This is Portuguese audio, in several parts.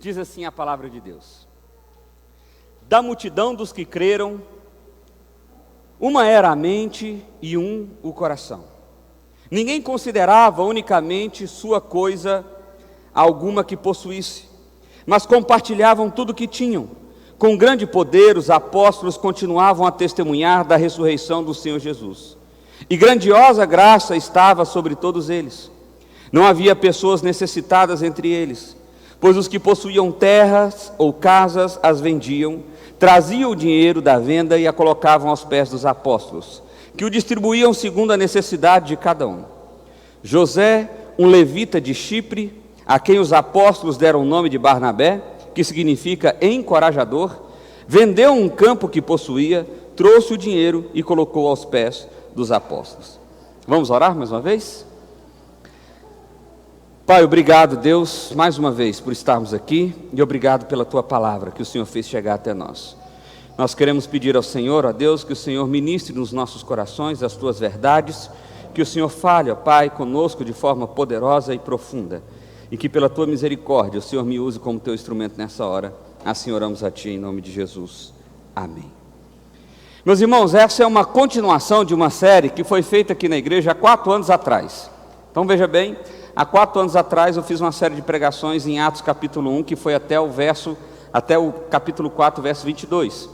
Diz assim a palavra de Deus: da multidão dos que creram, uma era a mente e um o coração. Ninguém considerava unicamente sua coisa alguma que possuísse, mas compartilhavam tudo o que tinham. Com grande poder os apóstolos continuavam a testemunhar da ressurreição do Senhor Jesus. E grandiosa graça estava sobre todos eles. Não havia pessoas necessitadas entre eles, pois os que possuíam terras ou casas as vendiam, traziam o dinheiro da venda e a colocavam aos pés dos apóstolos, que o distribuíam segundo a necessidade de cada um. José, um levita de Chipre, a quem os apóstolos deram o nome de Barnabé, que significa encorajador, vendeu um campo que possuía, trouxe o dinheiro e colocou aos pés dos apóstolos. Vamos orar mais uma vez? Pai, obrigado, Deus, mais uma vez por estarmos aqui, e obrigado pela Tua palavra que o Senhor fez chegar até nós. Nós queremos pedir ao Senhor, ó Deus, que o Senhor ministre nos nossos corações as Tuas verdades, que o Senhor fale, ó Pai, conosco de forma poderosa e profunda, e que pela Tua misericórdia o Senhor me use como Teu instrumento nessa hora. Assim oramos a Ti em nome de Jesus. Amém. Meus irmãos, essa é uma continuação de uma série que foi feita aqui na igreja há 4 anos atrás. Então veja bem, há 4 anos atrás eu fiz uma série de pregações em Atos capítulo 1, que foi até o capítulo 4, verso 22.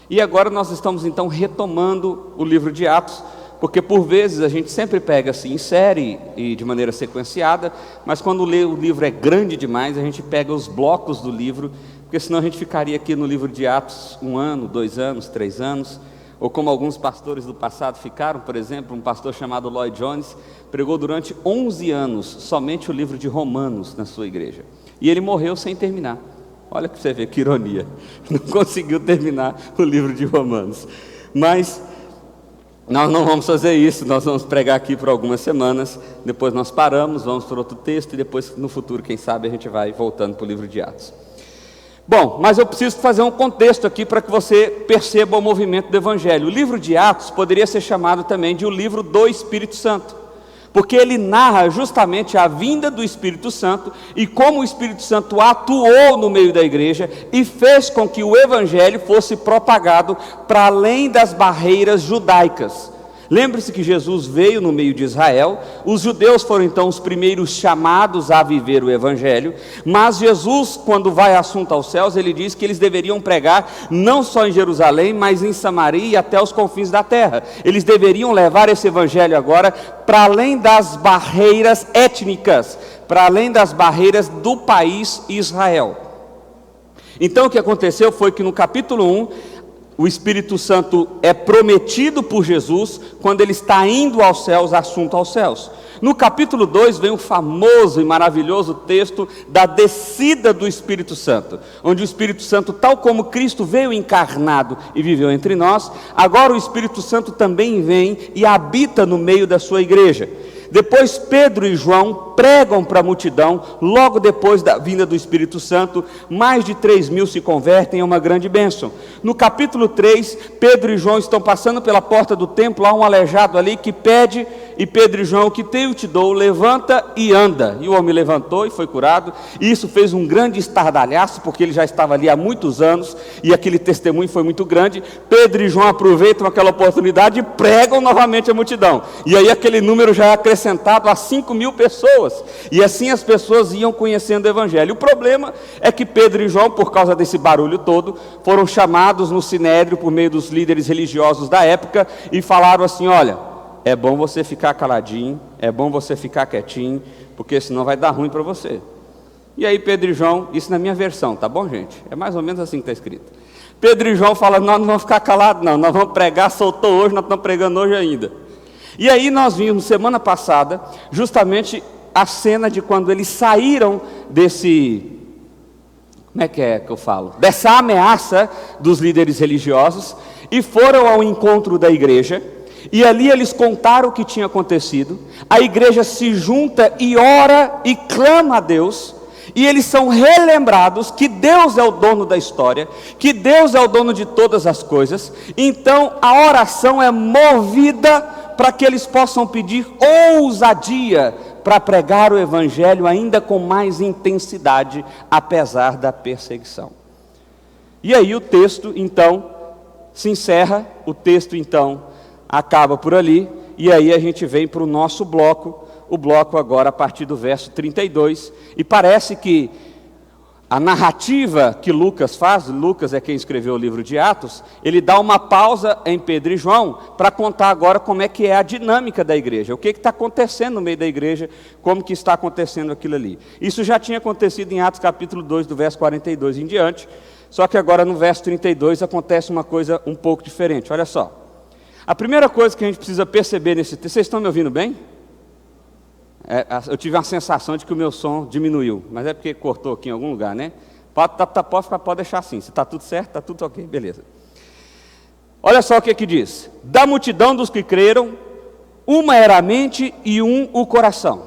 E agora nós estamos então retomando o livro de Atos, porque por vezes a gente sempre pega assim em série e de maneira sequenciada, mas quando o livro é grande demais, a gente pega os blocos do livro, porque senão a gente ficaria aqui no livro de Atos 1 ano, 2 anos, 3 anos, ou como alguns pastores do passado ficaram. Por exemplo, um pastor chamado Lloyd Jones pregou durante 11 anos somente o livro de Romanos na sua igreja, e ele morreu sem terminar. Olha que você vê que ironia, não conseguiu terminar o livro de Romanos. Mas nós não vamos fazer isso, nós vamos pregar aqui por algumas semanas, depois nós paramos, vamos para outro texto, e depois no futuro, quem sabe, a gente vai voltando para o livro de Atos. Bom, mas eu preciso fazer um contexto aqui para que você perceba o movimento do Evangelho. O livro de Atos poderia ser chamado também de o livro do Espírito Santo, porque ele narra justamente a vinda do Espírito Santo e como o Espírito Santo atuou no meio da igreja e fez com que o Evangelho fosse propagado para além das barreiras judaicas. Lembre-se que Jesus veio no meio de Israel, os judeus foram então os primeiros chamados a viver o Evangelho, mas Jesus, quando vai assunto aos céus, ele diz que eles deveriam pregar não só em Jerusalém, mas em Samaria e até os confins da terra. Eles deveriam levar esse Evangelho agora para além das barreiras étnicas, para além das barreiras do país Israel. Então o que aconteceu foi que no capítulo 1, o Espírito Santo é prometido por Jesus quando ele está indo aos céus, assunto aos céus. No capítulo 2 vem o famoso e maravilhoso texto da descida do Espírito Santo, onde o Espírito Santo, tal como Cristo veio encarnado e viveu entre nós, agora o Espírito Santo também vem e habita no meio da sua igreja. Depois Pedro e João pregam para a multidão, logo depois da vinda do Espírito Santo, mais de 3.000 se convertem, é uma grande bênção. No capítulo 3, Pedro e João estão passando pela porta do templo, há um aleijado ali que pede, e Pedro e João: o que tenho te dou, levanta e anda. E o homem levantou e foi curado, e isso fez um grande estardalhaço, porque ele já estava ali há muitos anos, e aquele testemunho foi muito grande. Pedro e João aproveitam aquela oportunidade e pregam novamente a multidão, e aí aquele número já é acrescentado a 5.000 pessoas, e assim as pessoas iam conhecendo o Evangelho. O problema é que Pedro e João, por causa desse barulho todo, foram chamados no Sinédrio por meio dos líderes religiosos da época, e falaram assim: olha, é bom você ficar caladinho, é bom você ficar quietinho, porque senão vai dar ruim para você. E aí Pedro e João, isso na minha versão, tá bom, gente? É mais ou menos assim que está escrito. Pedro e João falam: nós não vamos ficar calados não, nós vamos pregar, soltou hoje, nós estamos pregando hoje ainda. E aí nós vimos semana passada justamente a cena de quando eles saíram dessa ameaça dos líderes religiosos e foram ao encontro da igreja, e ali eles contaram o que tinha acontecido. A igreja se junta e ora e clama a Deus, e eles são relembrados que Deus é o dono da história, que Deus é o dono de todas as coisas. Então a oração é movida para que eles possam pedir ousadia para pregar o Evangelho ainda com mais intensidade, apesar da perseguição. E aí o texto então se encerra, o texto então acaba por ali, e aí a gente vem para o nosso bloco, o bloco agora a partir do verso 32, e parece que a narrativa que Lucas faz, Lucas é quem escreveu o livro de Atos, ele dá uma pausa em Pedro e João para contar agora como é que é a dinâmica da igreja, o que está acontecendo no meio da igreja, como que está acontecendo aquilo ali. Isso já tinha acontecido em Atos capítulo 2, do verso 42 em diante, só que agora no verso 32 acontece uma coisa um pouco diferente. Olha só, a primeira coisa que a gente precisa perceber nesse texto, vocês estão me ouvindo bem? Eu tive a sensação de que o meu som diminuiu, mas é porque cortou aqui em algum lugar, né? Pode deixar assim, se está tudo certo, está tudo ok, beleza. Olha só o que diz: da multidão dos que creram, uma era a mente e um o coração.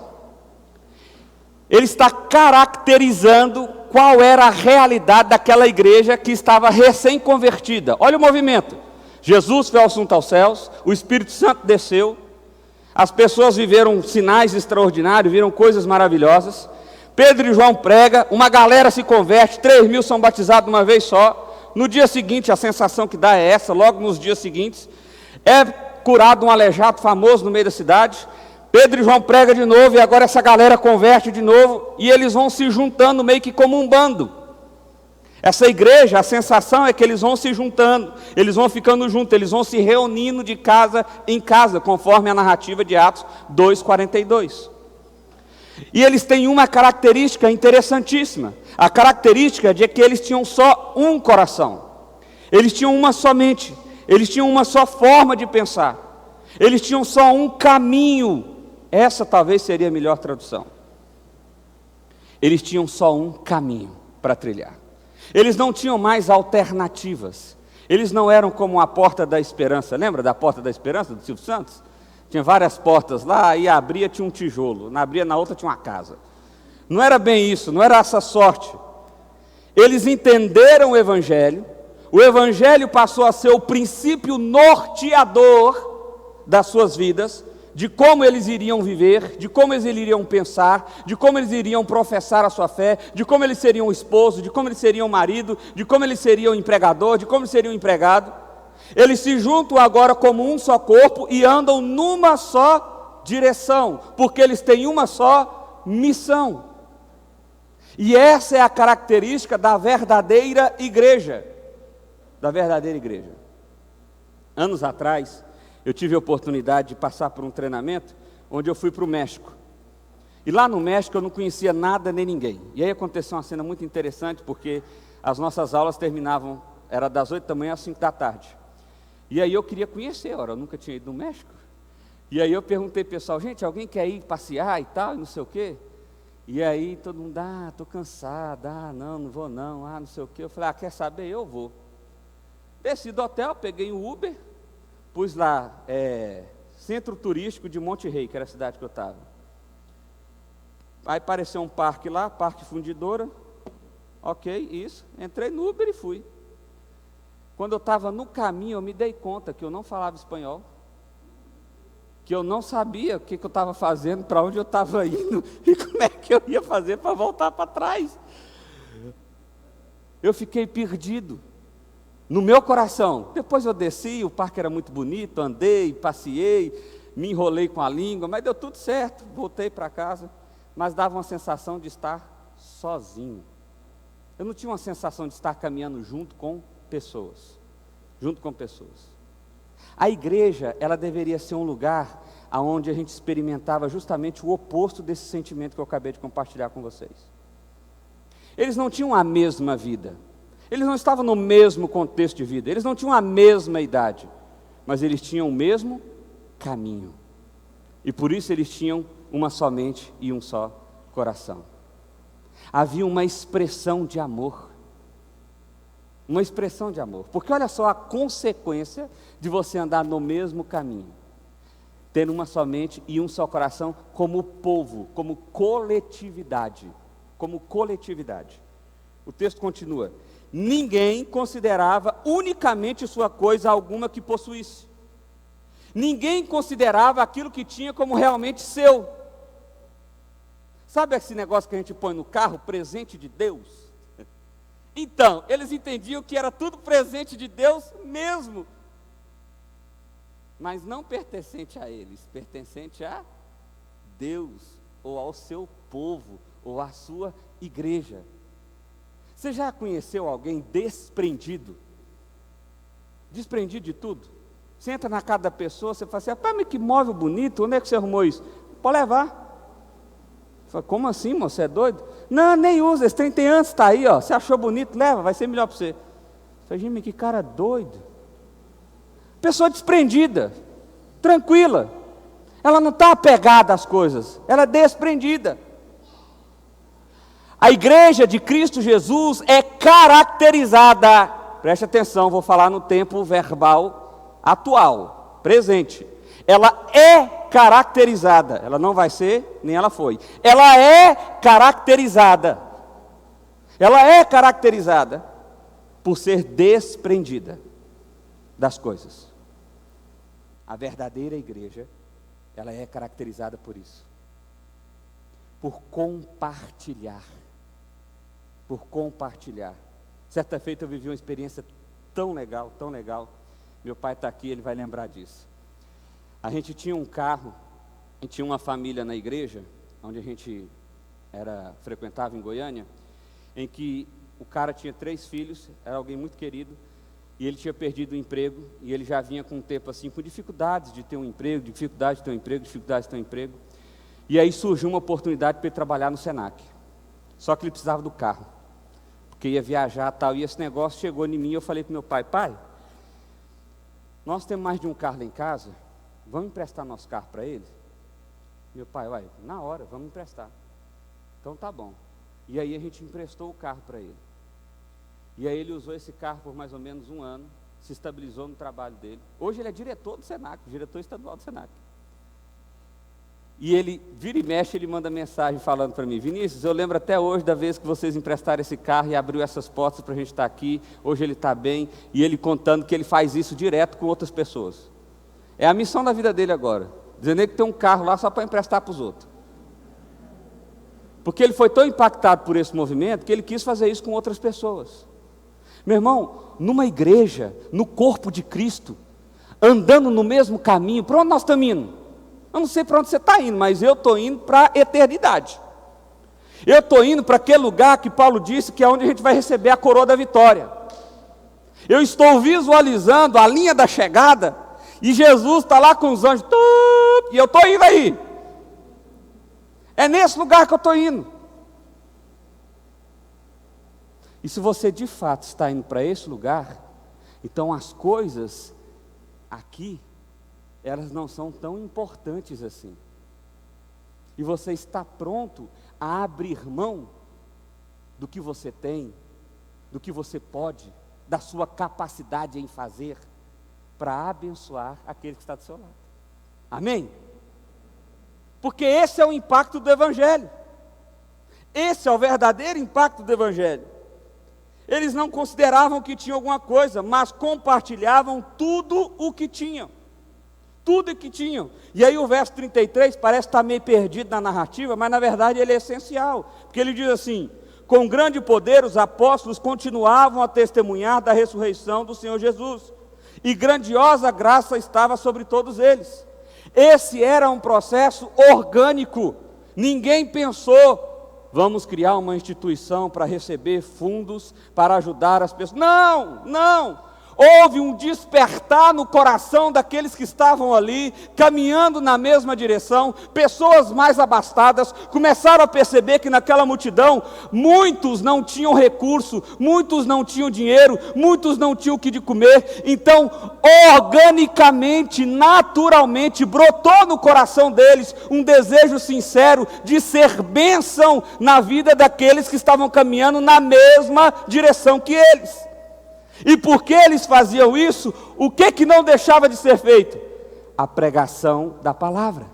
Ele está caracterizando qual era a realidade daquela igreja que estava recém-convertida. Olha o movimento: Jesus foi assunto aos céus, o Espírito Santo desceu, as pessoas viveram sinais extraordinários, viram coisas maravilhosas. Pedro e João pregam, uma galera se converte, 3.000 são batizados de uma vez só. No dia seguinte, a sensação que dá é essa, logo nos dias seguintes, é curado um aleijado famoso no meio da cidade. Pedro e João pregam de novo, e agora essa galera converte de novo, e eles vão se juntando meio que como um bando. Essa igreja, a sensação é que eles vão se juntando, eles vão ficando juntos, eles vão se reunindo de casa em casa, conforme a narrativa de Atos 2:42. E eles têm uma característica interessantíssima, a característica de que eles tinham só um coração, eles tinham uma só mente, eles tinham uma só forma de pensar, eles tinham só um caminho. Essa talvez seria a melhor tradução. Eles tinham só um caminho para trilhar. Eles não tinham mais alternativas. Eles não eram como a Porta da Esperança. Lembra da Porta da Esperança, do Silvio Santos? Tinha várias portas lá, e abria, tinha um tijolo. Abria na outra, tinha uma casa. Não era bem isso, não era essa sorte. Eles entenderam o Evangelho passou a ser o princípio norteador das suas vidas, de como eles iriam viver, de como eles iriam pensar, de como eles iriam professar a sua fé, de como eles seriam esposo, de como eles seriam marido, de como eles seriam empregador, de como eles seriam empregado. Eles se juntam agora como um só corpo e andam numa só direção, porque eles têm uma só missão. E essa é a característica da verdadeira igreja. Da verdadeira igreja. Anos atrás, eu tive a oportunidade de passar por um treinamento onde eu fui para o México. E lá no México eu não conhecia nada nem ninguém. E aí aconteceu uma cena muito interessante, porque as nossas aulas terminavam, era das 8 da manhã às 5 da tarde. E aí eu queria conhecer, eu nunca tinha ido no México. E aí eu perguntei para o pessoal: gente, alguém quer ir passear e tal, e não sei o quê? E aí todo mundo: estou cansado, não vou não, não sei o quê. Eu falei: quer saber, eu vou. Desci do hotel, peguei um Uber, pus lá, Centro Turístico de Monte Rei, que era a cidade que eu estava. Aí apareceu um parque lá, Parque Fundidora. Ok, isso. Entrei no Uber e fui. Quando eu estava no caminho, eu me dei conta que eu não falava espanhol, que eu não sabia o que eu estava fazendo, para onde eu estava indo, e como é que eu ia fazer para voltar para trás. Eu fiquei perdido. No meu coração. Depois eu desci, o parque era muito bonito, andei, passeei, me enrolei com a língua, mas deu tudo certo, voltei para casa, mas dava uma sensação de estar sozinho. Eu não tinha uma sensação de estar caminhando junto com pessoas. A igreja, ela deveria ser um lugar onde a gente experimentava justamente o oposto desse sentimento que eu acabei de compartilhar com vocês. Eles não tinham a mesma vida. Eles não estavam no mesmo contexto de vida, eles não tinham a mesma idade, mas eles tinham o mesmo caminho. E por isso eles tinham uma só mente e um só coração. Havia uma expressão de amor. Uma expressão de amor. Porque olha só a consequência de você andar no mesmo caminho. Ter uma só mente e um só coração como povo, como coletividade. Como coletividade. O texto continua: ninguém considerava unicamente sua coisa alguma que possuísse. Ninguém considerava aquilo que tinha como realmente seu. Sabe esse negócio que a gente põe no carro, presente de Deus? Então, eles entendiam que era tudo presente de Deus mesmo, mas não pertencente a eles, pertencente a Deus, ou ao seu povo, ou à sua igreja. Você já conheceu alguém desprendido? Desprendido de tudo? Você entra na casa da pessoa, você fala assim, rapaz, mas que móvel bonito, onde é que você arrumou isso? Pode levar. Fala, como assim, moço, você é doido? Não, nem usa, esse trem tem antes, está aí, ó. Você achou bonito, leva, vai ser melhor para você. Fala, gente, que cara doido. Pessoa desprendida, tranquila. Ela não está apegada às coisas, ela é desprendida. A igreja de Cristo Jesus é caracterizada, preste atenção, vou falar no tempo verbal atual, presente. Ela é caracterizada, ela não vai ser, nem ela foi. Ela é caracterizada por ser desprendida das coisas. A verdadeira igreja, ela é caracterizada por isso. Por compartilhar. Por compartilhar. Certa feita eu vivi uma experiência tão legal, tão legal. Meu pai está aqui, ele vai lembrar disso. A gente tinha um carro, a gente tinha uma família na igreja, onde a gente frequentava em Goiânia, em que o cara tinha 3 filhos, era alguém muito querido, e ele tinha perdido o emprego, e ele já vinha com um tempo assim, com dificuldades de ter um emprego, dificuldade de ter um emprego, e aí surgiu uma oportunidade para ele trabalhar no Senac, só que ele precisava do carro, porque ia viajar e tal, e esse negócio chegou em mim, e eu falei para meu pai, nós temos mais de um carro lá em casa, vamos emprestar nosso carro para ele? Meu pai, na hora, vamos emprestar. Então tá bom. E aí a gente emprestou o carro para ele. E aí ele usou esse carro por mais ou menos 1 ano, se estabilizou no trabalho dele. Hoje ele é diretor do Senac, diretor estadual do Senac. E ele, vira e mexe, ele manda mensagem falando para mim, Vinícius, eu lembro até hoje da vez que vocês emprestaram esse carro e abriu essas portas para a gente estar aqui, hoje ele está bem, e ele contando que ele faz isso direto com outras pessoas. É a missão da vida dele agora, dizendo que tem um carro lá só para emprestar para os outros. Porque ele foi tão impactado por esse movimento, que ele quis fazer isso com outras pessoas. Meu irmão, numa igreja, no corpo de Cristo, andando no mesmo caminho, para onde nós estamos indo? Eu não sei para onde você está indo, mas eu estou indo para a eternidade. Eu estou indo para aquele lugar que Paulo disse que é onde a gente vai receber a coroa da vitória. Eu estou visualizando a linha da chegada, e Jesus está lá com os anjos, e eu estou indo aí. É nesse lugar que eu estou indo. E se você de fato está indo para esse lugar, então as coisas aqui, elas não são tão importantes assim. E você está pronto a abrir mão do que você tem, do que você pode, da sua capacidade em fazer, para abençoar aquele que está do seu lado. Amém? Porque esse é o impacto do Evangelho. Esse é o verdadeiro impacto do Evangelho. Eles não consideravam que tinham alguma coisa, mas compartilhavam tudo o que tinham. Tudo o que tinham. E aí o verso 33 parece estar meio perdido na narrativa, mas na verdade ele é essencial. Porque ele diz assim, com grande poder os apóstolos continuavam a testemunhar da ressurreição do Senhor Jesus. E grandiosa graça estava sobre todos eles. Esse era um processo orgânico. Ninguém pensou, vamos criar uma instituição para receber fundos, para ajudar as pessoas. Não. Houve um despertar no coração daqueles que estavam ali, caminhando na mesma direção. Pessoas mais abastadas começaram a perceber que naquela multidão, muitos não tinham recurso, muitos não tinham dinheiro, muitos não tinham o que de comer. Então, organicamente, naturalmente, brotou no coração deles um desejo sincero de ser bênção na vida daqueles que estavam caminhando na mesma direção que eles. E porque eles faziam isso, o que não deixava de ser feito? A pregação da palavra.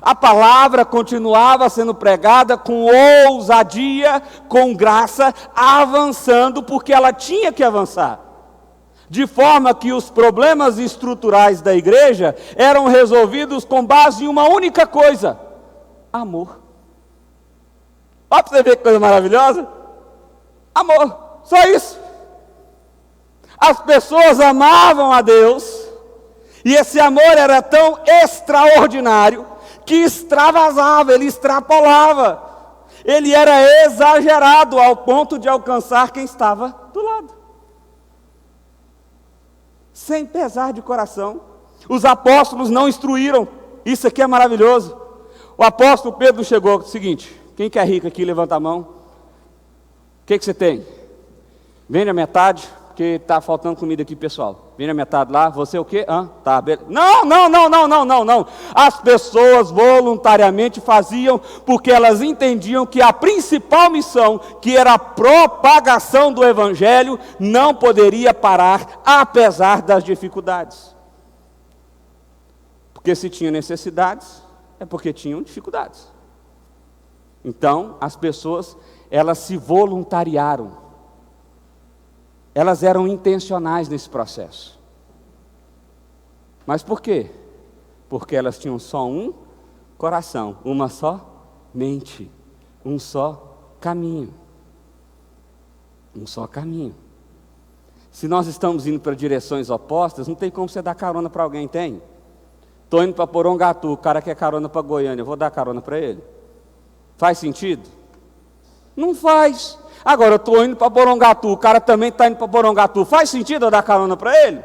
A palavra continuava sendo pregada com ousadia, com graça, avançando, porque ela tinha que avançar. de forma que os problemas estruturais da igreja eram resolvidos com base em uma única coisa: amor. Olha para você ver que coisa maravilhosa. Amor, só isso. As pessoas amavam a Deus, e esse amor era tão extraordinário, que extravasava, ele extrapolava, ele era exagerado ao ponto de alcançar quem estava do lado. Sem pesar de coração. Os apóstolos não instruíram. Isso aqui é maravilhoso. O apóstolo Pedro chegou, seguinte: quem que é rico aqui, levanta a mão. O que você tem? Vende a metade, porque está faltando comida aqui, pessoal. Vende a metade lá, você o quê? Tá, beleza. Não. As pessoas voluntariamente faziam, porque elas entendiam que a principal missão, que era a propagação do Evangelho, não poderia parar, apesar das dificuldades. Porque se tinha necessidades, é porque tinham dificuldades. Então, as pessoas, elas se voluntariaram. Elas eram intencionais nesse processo. Mas por quê? Porque elas tinham só um coração, uma só mente, um só caminho. Um só caminho. Se nós estamos indo para direções opostas, não tem como você dar carona para alguém, tem? Estou indo para Porongatu, o cara quer carona para Goiânia, eu vou dar carona para ele? Faz sentido? Não faz. Agora, eu estou indo para Porongatu, o cara também está indo para Porongatu, faz sentido eu dar carona para ele?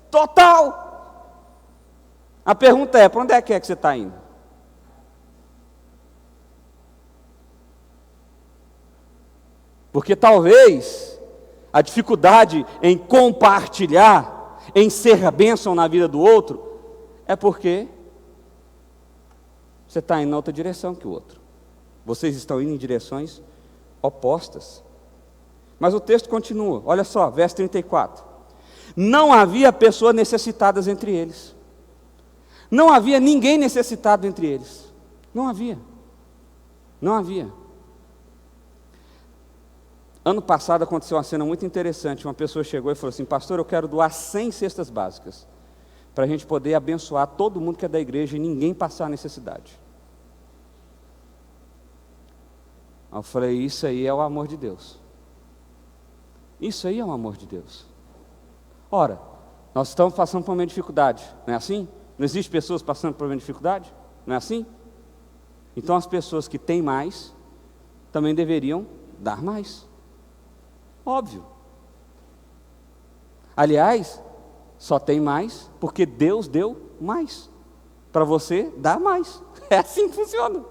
Total! A pergunta é, para onde é que você está indo? Porque talvez a dificuldade em compartilhar, em ser a bênção na vida do outro, é porque você está indo na outra direção que o outro. Vocês estão indo em direções opostas. Mas o texto continua, olha só, verso 34. Não havia pessoas necessitadas entre eles. Não havia ninguém necessitado entre eles. Não havia. Não havia. Ano passado aconteceu uma cena muito interessante. Uma pessoa chegou e falou assim: pastor, eu quero doar 100 cestas básicas, para a gente poder abençoar todo mundo que é da igreja e ninguém passar necessidade. Eu falei: isso aí é o amor de Deus. Isso aí é o amor de Deus. Ora, nós estamos passando por uma dificuldade, não é assim? Não existe pessoas passando por uma dificuldade? Não é assim? Então as pessoas que têm mais, também deveriam dar mais. Óbvio. Aliás, só tem mais porque Deus deu mais. Para você dar mais. É assim que funciona.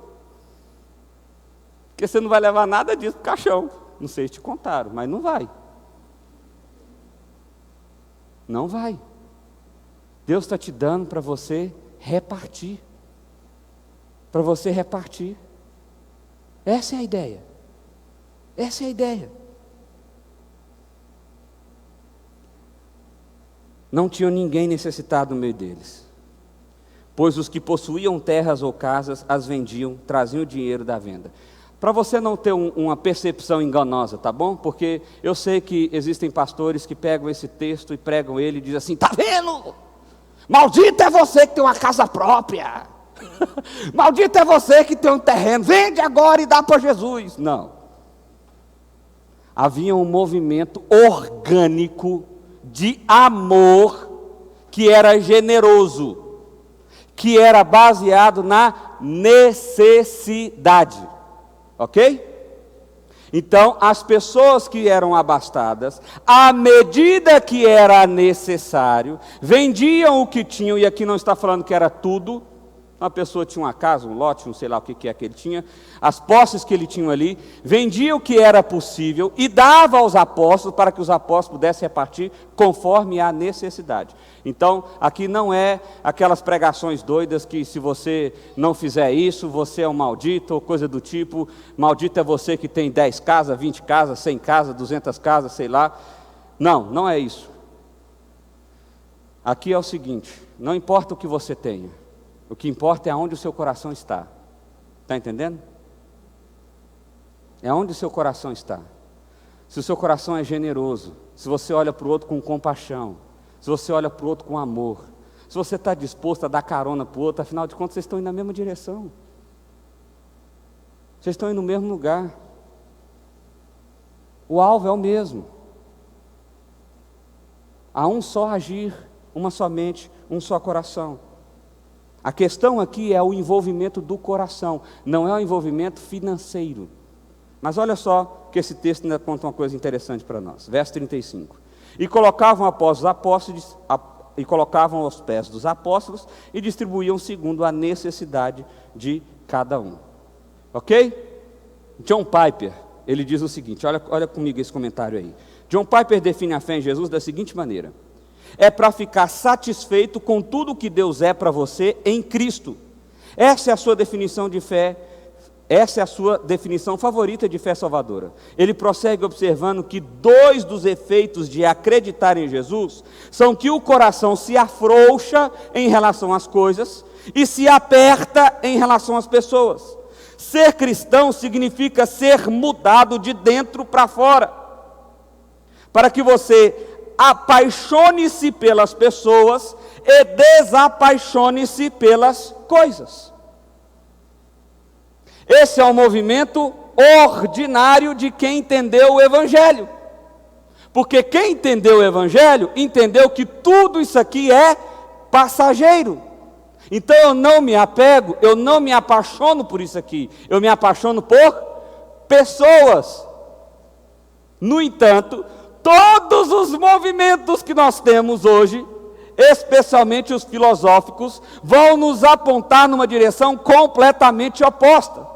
Porque você não vai levar nada disso para o caixão. Não sei se te contaram, mas não vai. Não vai. Deus está te dando para você repartir. Para você repartir. Essa é a ideia. Essa é a ideia. Não tinha ninguém necessitado no meio deles, pois os que possuíam terras ou casas as vendiam, traziam o dinheiro da venda. Para você não ter uma percepção enganosa, tá bom? Porque eu sei que existem pastores que pegam esse texto e pregam ele e dizem assim: tá vendo? Maldito é você que tem uma casa própria. Maldito é você que tem um terreno, vende agora e dá para Jesus. Não. Havia um movimento orgânico de amor que era generoso, que era baseado na necessidade. Ok? Então, as pessoas que eram abastadas, à medida que era necessário, vendiam o que tinham, e aqui não está falando que era tudo. Uma pessoa tinha uma casa, um lote, não sei lá o que é que ele tinha, as posses que ele tinha ali, vendia o que era possível e dava aos apóstolos para que os apóstolos pudessem repartir conforme a necessidade. Então, aqui não é aquelas pregações doidas que se você não fizer isso, você é um maldito, ou coisa do tipo. Maldito é você que tem 10 casas, 20 casas, 100 casas, 200 casas, sei lá. Não, não é isso. Aqui é o seguinte: não importa o que você tenha, o que importa é aonde o seu coração está. Está entendendo? É onde o seu coração está. Se o seu coração é generoso, se você olha para o outro com compaixão, se você olha para o outro com amor, se você está disposto a dar carona para o outro, afinal de contas vocês estão indo na mesma direção. Vocês estão indo no mesmo lugar. O alvo é o mesmo. Há um só agir, uma só mente, um só coração. A questão aqui é o envolvimento do coração, não é o envolvimento financeiro. Mas olha só que esse texto ainda conta uma coisa interessante para nós. Verso 35. E colocavam aos pés dos apóstolos e distribuíam segundo a necessidade de cada um. Ok? John Piper, ele diz o seguinte, olha comigo esse comentário aí. John Piper define a fé em Jesus da seguinte maneira: é para ficar satisfeito com tudo que Deus é para você em Cristo. Essa é a sua definição de fé, essa é a sua definição favorita de fé salvadora. Ele prossegue observando que 2 dos efeitos de acreditar em Jesus são que o coração se afrouxa em relação às coisas e se aperta em relação às pessoas. Ser cristão significa ser mudado de dentro para fora, para que você apaixone-se pelas pessoas e desapaixone-se pelas coisas. Esse é o movimento ordinário de quem entendeu o Evangelho. Porque quem entendeu o Evangelho, entendeu que tudo isso aqui é passageiro. Então eu não me apego, eu não me apaixono por isso aqui, eu me apaixono por pessoas. No entanto, todos os movimentos que nós temos hoje, especialmente os filosóficos, vão nos apontar numa direção completamente oposta,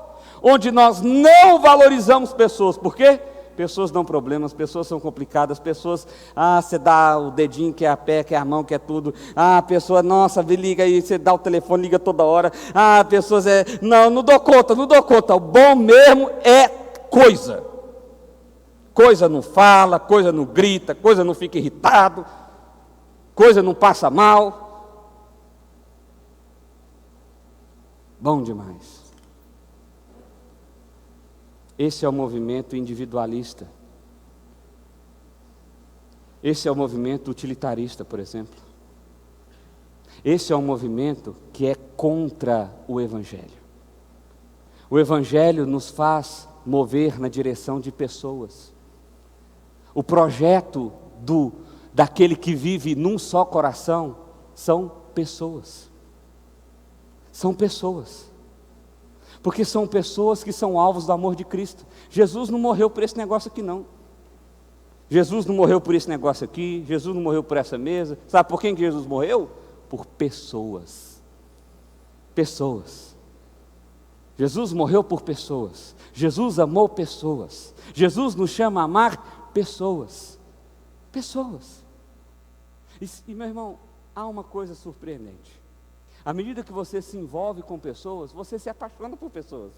onde nós não valorizamos pessoas. Por quê? Pessoas dão problemas, pessoas são complicadas, pessoas, você dá o dedinho, que é a pé, que é a mão, que é tudo, a pessoa, nossa, liga aí, você dá o telefone, liga toda hora, pessoas, não dou conta, o bom mesmo é coisa. Coisa não fala, coisa não grita, coisa não fica irritado, coisa não passa mal. Bom demais. Esse é o movimento individualista. Esse é o movimento utilitarista, por exemplo. Esse é um movimento que é contra o Evangelho. O Evangelho nos faz mover na direção de pessoas. O projeto daquele que vive num só coração são pessoas. São pessoas. Porque são pessoas que são alvos do amor de Cristo. Jesus não morreu por esse negócio aqui não. Jesus não morreu por esse negócio aqui, Jesus não morreu por essa mesa. Sabe por quem que Jesus morreu? Por pessoas. Pessoas. Jesus morreu por pessoas. Jesus amou pessoas. Jesus nos chama a amar pessoas. Pessoas. E meu irmão, há uma coisa surpreendente. À medida que você se envolve com pessoas, você se apaixona por pessoas.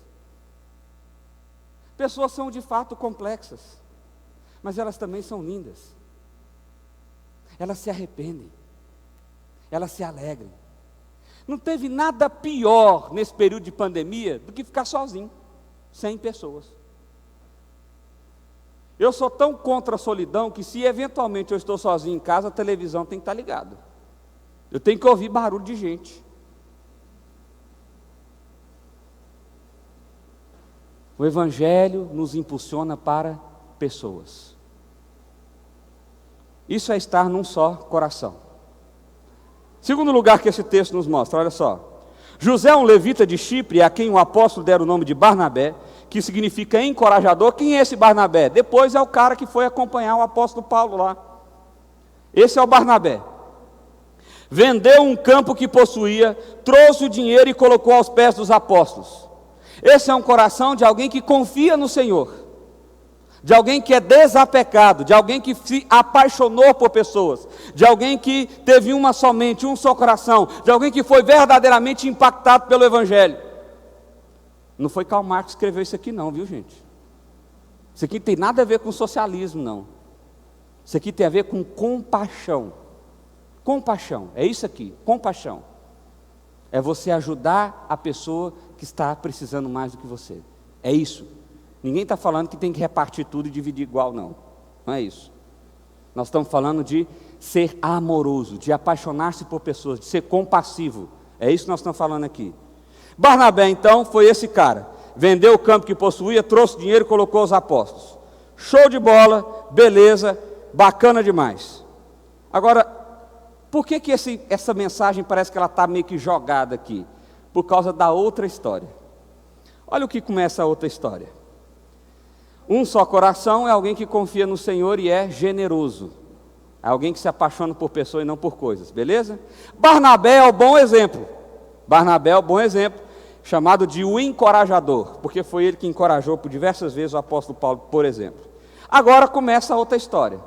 Pessoas são de fato complexas, mas elas também são lindas. Elas se arrependem, elas se alegram. Não teve nada pior nesse período de pandemia do que ficar sozinho, sem pessoas. Eu sou tão contra a solidão que, se eventualmente eu estou sozinho em casa, a televisão tem que estar ligada. Eu tenho que ouvir barulho de gente. O Evangelho nos impulsiona para pessoas. Isso é estar num só coração. Segundo lugar que esse texto nos mostra, olha só. José, um levita de Chipre, a quem o apóstolo dera o nome de Barnabé, que significa encorajador. Quem é esse Barnabé? Depois é o cara que foi acompanhar o apóstolo Paulo lá. Esse é o Barnabé. Vendeu um campo que possuía, trouxe o dinheiro e colocou aos pés dos apóstolos. Esse é um coração de alguém que confia no Senhor, de alguém que é desapegado, de alguém que se apaixonou por pessoas, de alguém que teve uma só mente, um só coração, de alguém que foi verdadeiramente impactado pelo Evangelho. Não foi Karl Marx que escreveu isso aqui não, viu gente? Isso aqui não tem nada a ver com socialismo não. Isso aqui tem a ver com compaixão. Compaixão, é isso aqui, compaixão. É você ajudar a pessoa que está precisando mais do que você. É isso. Ninguém está falando que tem que repartir tudo e dividir igual, não. Não é isso. Nós estamos falando de ser amoroso, de apaixonar-se por pessoas, de ser compassivo. É isso que nós estamos falando aqui. Barnabé, então, foi esse cara. Vendeu o campo que possuía, trouxe dinheiro e colocou os apóstolos. Show de bola, beleza, bacana demais. Agora, por que essa mensagem parece que ela está meio que jogada aqui? Por causa da outra história. Olha o que começa a outra história. Um só coração é alguém que confia no Senhor e é generoso. É alguém que se apaixona por pessoas e não por coisas, beleza? Barnabé é o bom exemplo. Barnabé é o bom exemplo, chamado de o encorajador, porque foi ele que encorajou por diversas vezes o apóstolo Paulo, por exemplo. Agora começa a outra história,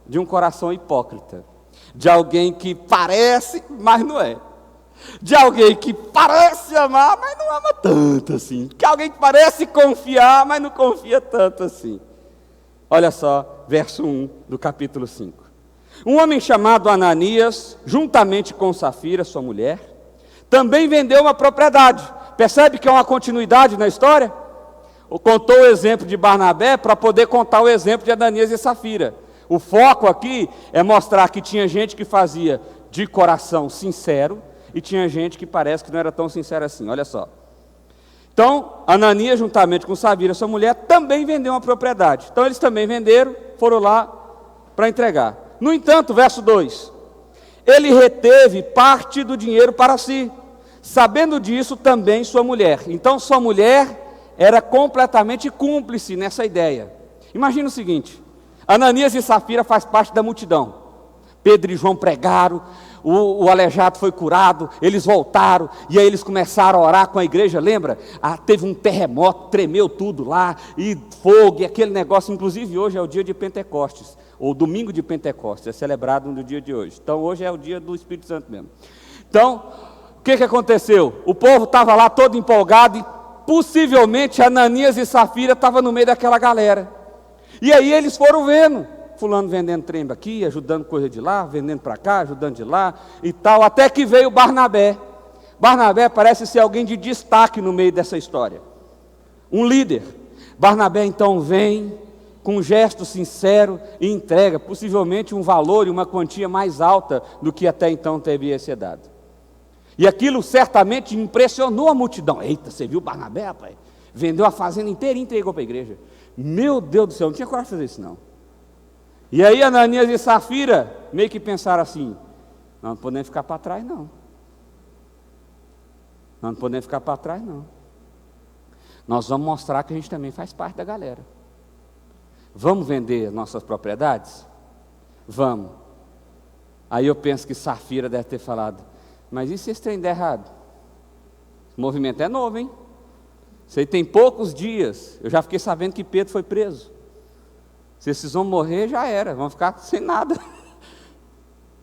de um coração hipócrita, de alguém que parece, mas não é. De alguém que parece amar, mas não ama tanto assim. De alguém que parece confiar, mas não confia tanto assim. Olha só, verso 1 do capítulo 5. Um homem chamado Ananias, juntamente com Safira, sua mulher, também vendeu uma propriedade. Percebe que é uma continuidade na história? Contou o exemplo de Barnabé para poder contar o exemplo de Ananias e Safira. O foco aqui é mostrar que tinha gente que fazia de coração sincero e tinha gente que parece que não era tão sincera assim. Olha só. Então, Ananias, juntamente com Safira, sua mulher, também vendeu uma propriedade. Então, eles também venderam, foram lá para entregar. No entanto, verso 2, ele reteve parte do dinheiro para si, sabendo disso também sua mulher. Então, sua mulher era completamente cúmplice nessa ideia. Imagina o seguinte, Ananias e Safira fazem parte da multidão. Pedro e João pregaram, o aleijado foi curado, eles voltaram, e aí eles começaram a orar com a igreja, lembra? Teve um terremoto, tremeu tudo lá, e fogo, e aquele negócio, inclusive hoje é o dia de Pentecostes, ou domingo de Pentecostes, é celebrado no dia de hoje. Então hoje é o dia do Espírito Santo mesmo. Então, o que aconteceu? O povo estava lá todo empolgado, e possivelmente Ananias e Safira estavam no meio daquela galera. E aí eles foram vendo, fulano vendendo trem aqui, ajudando coisa de lá, vendendo para cá, ajudando de lá e tal, até que veio Barnabé. Barnabé parece ser alguém de destaque no meio dessa história, um líder. Barnabé então vem com um gesto sincero e entrega, possivelmente um valor e uma quantia mais alta do que até então teria sido dado. E aquilo certamente impressionou a multidão. Eita, você viu Barnabé, rapaz? Vendeu a fazenda inteira e entregou para a igreja. Meu Deus do céu, não tinha coragem de fazer isso não. E aí Ananias e Safira meio que pensaram assim, nós não podemos ficar para trás não. Nós não podemos ficar para trás não. Nós vamos mostrar que a gente também faz parte da galera. Vamos vender nossas propriedades? Vamos. Aí eu penso que Safira deve ter falado, mas e se esse trem der errado? O movimento é novo, hein? Isso aí tem poucos dias. Eu já fiquei sabendo que Pedro foi preso. Se esses vão morrer, já era, vão ficar sem nada.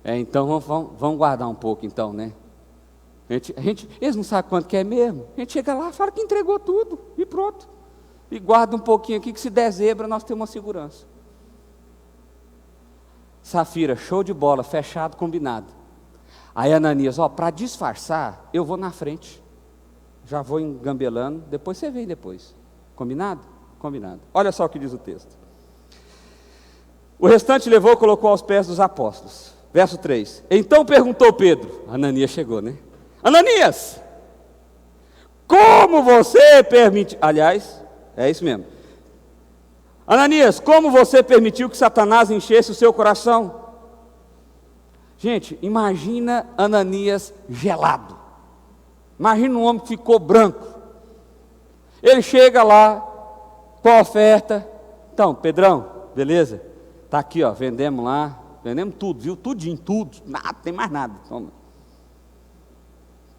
Então vamos guardar um pouco então, né? Eles não sabem quanto que é mesmo. A gente chega lá, fala que entregou tudo e pronto. E guarda um pouquinho aqui, que se der zebra, nós temos uma segurança. Safira, show de bola, fechado, combinado. Aí Ananias, para disfarçar, eu vou na frente. Já vou engambelando, depois você vem depois. Combinado? Combinado. Olha só o que diz o texto. O restante levou e colocou aos pés dos apóstolos. Verso 3. Então perguntou Pedro, Ananias chegou, né? Ananias, como você permitiu, aliás, é isso mesmo. Ananias, como você permitiu que Satanás enchesse o seu coração? Gente, imagina Ananias gelado. Imagina um homem que ficou branco. Ele chega lá com a oferta. Então, Pedrão, beleza? Está aqui, ó, vendemos lá. Vendemos tudo, viu? Tudinho, tudo. Nada, tem mais nada. Toma.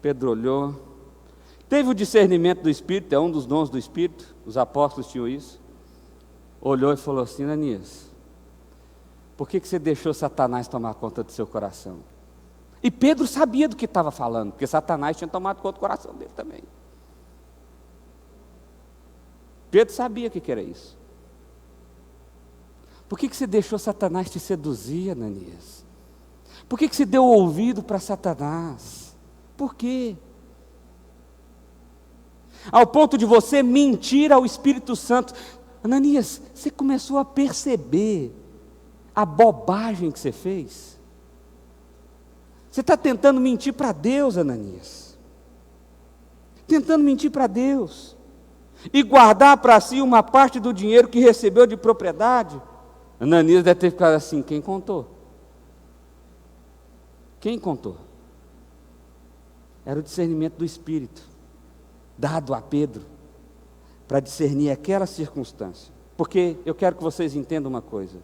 Pedro olhou. Teve o discernimento do Espírito, é um dos dons do Espírito. Os apóstolos tinham isso. Olhou e falou assim, Ananias, por que você deixou Satanás tomar conta do seu coração? E Pedro sabia do que estava falando, porque Satanás tinha tomado conta do coração dele também. Pedro sabia o que era isso. Por que você deixou Satanás te seduzir, Ananias? Por que você deu ouvido para Satanás? Por quê? Ao ponto de você mentir ao Espírito Santo. Ananias, você começou a perceber a bobagem que você fez? Você está tentando mentir para Deus, Ananias. Tentando mentir para Deus. E guardar para si uma parte do dinheiro que recebeu de propriedade. Ananias deve ter ficado assim, quem contou? Quem contou? Era o discernimento do Espírito, dado a Pedro, para discernir aquela circunstância. Porque eu quero que vocês entendam uma coisa.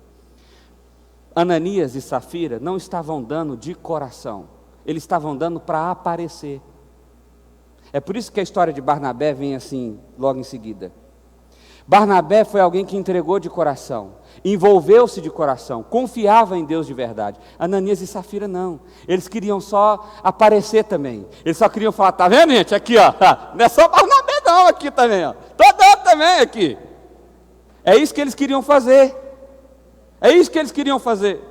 Ananias e Safira não estavam dando de coração, eles estavam dando para aparecer. É por isso que a história de Barnabé vem assim, logo em seguida. Barnabé foi alguém que entregou de coração, envolveu-se de coração, confiava em Deus de verdade. Ananias e Safira não, eles queriam só aparecer também. Eles só queriam falar, tá vendo, gente, aqui ó, não é só Barnabé não, aqui também ó, tô dando também aqui. É isso que eles queriam fazer. É isso que eles queriam fazer.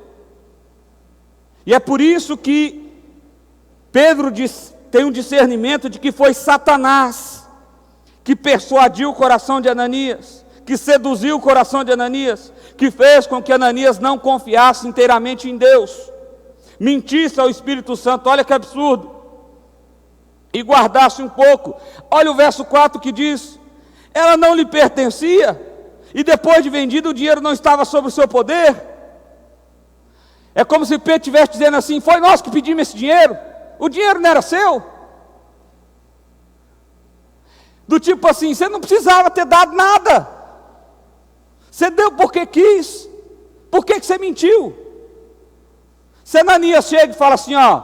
E é por isso que Pedro tem um discernimento de que foi Satanás que persuadiu o coração de Ananias, que seduziu o coração de Ananias, que fez com que Ananias não confiasse inteiramente em Deus, mentisse ao Espírito Santo, olha que absurdo, e guardasse um pouco. Olha o verso 4 que diz, ela não lhe pertencia, e depois de vendido o dinheiro não estava sob o seu poder. É como se Pedro estivesse dizendo assim, foi nós que pedimos esse dinheiro, o dinheiro não era seu. Do tipo assim, você não precisava ter dado nada, você deu porque quis, por que você mentiu? Se Ananias chega e fala assim, ó,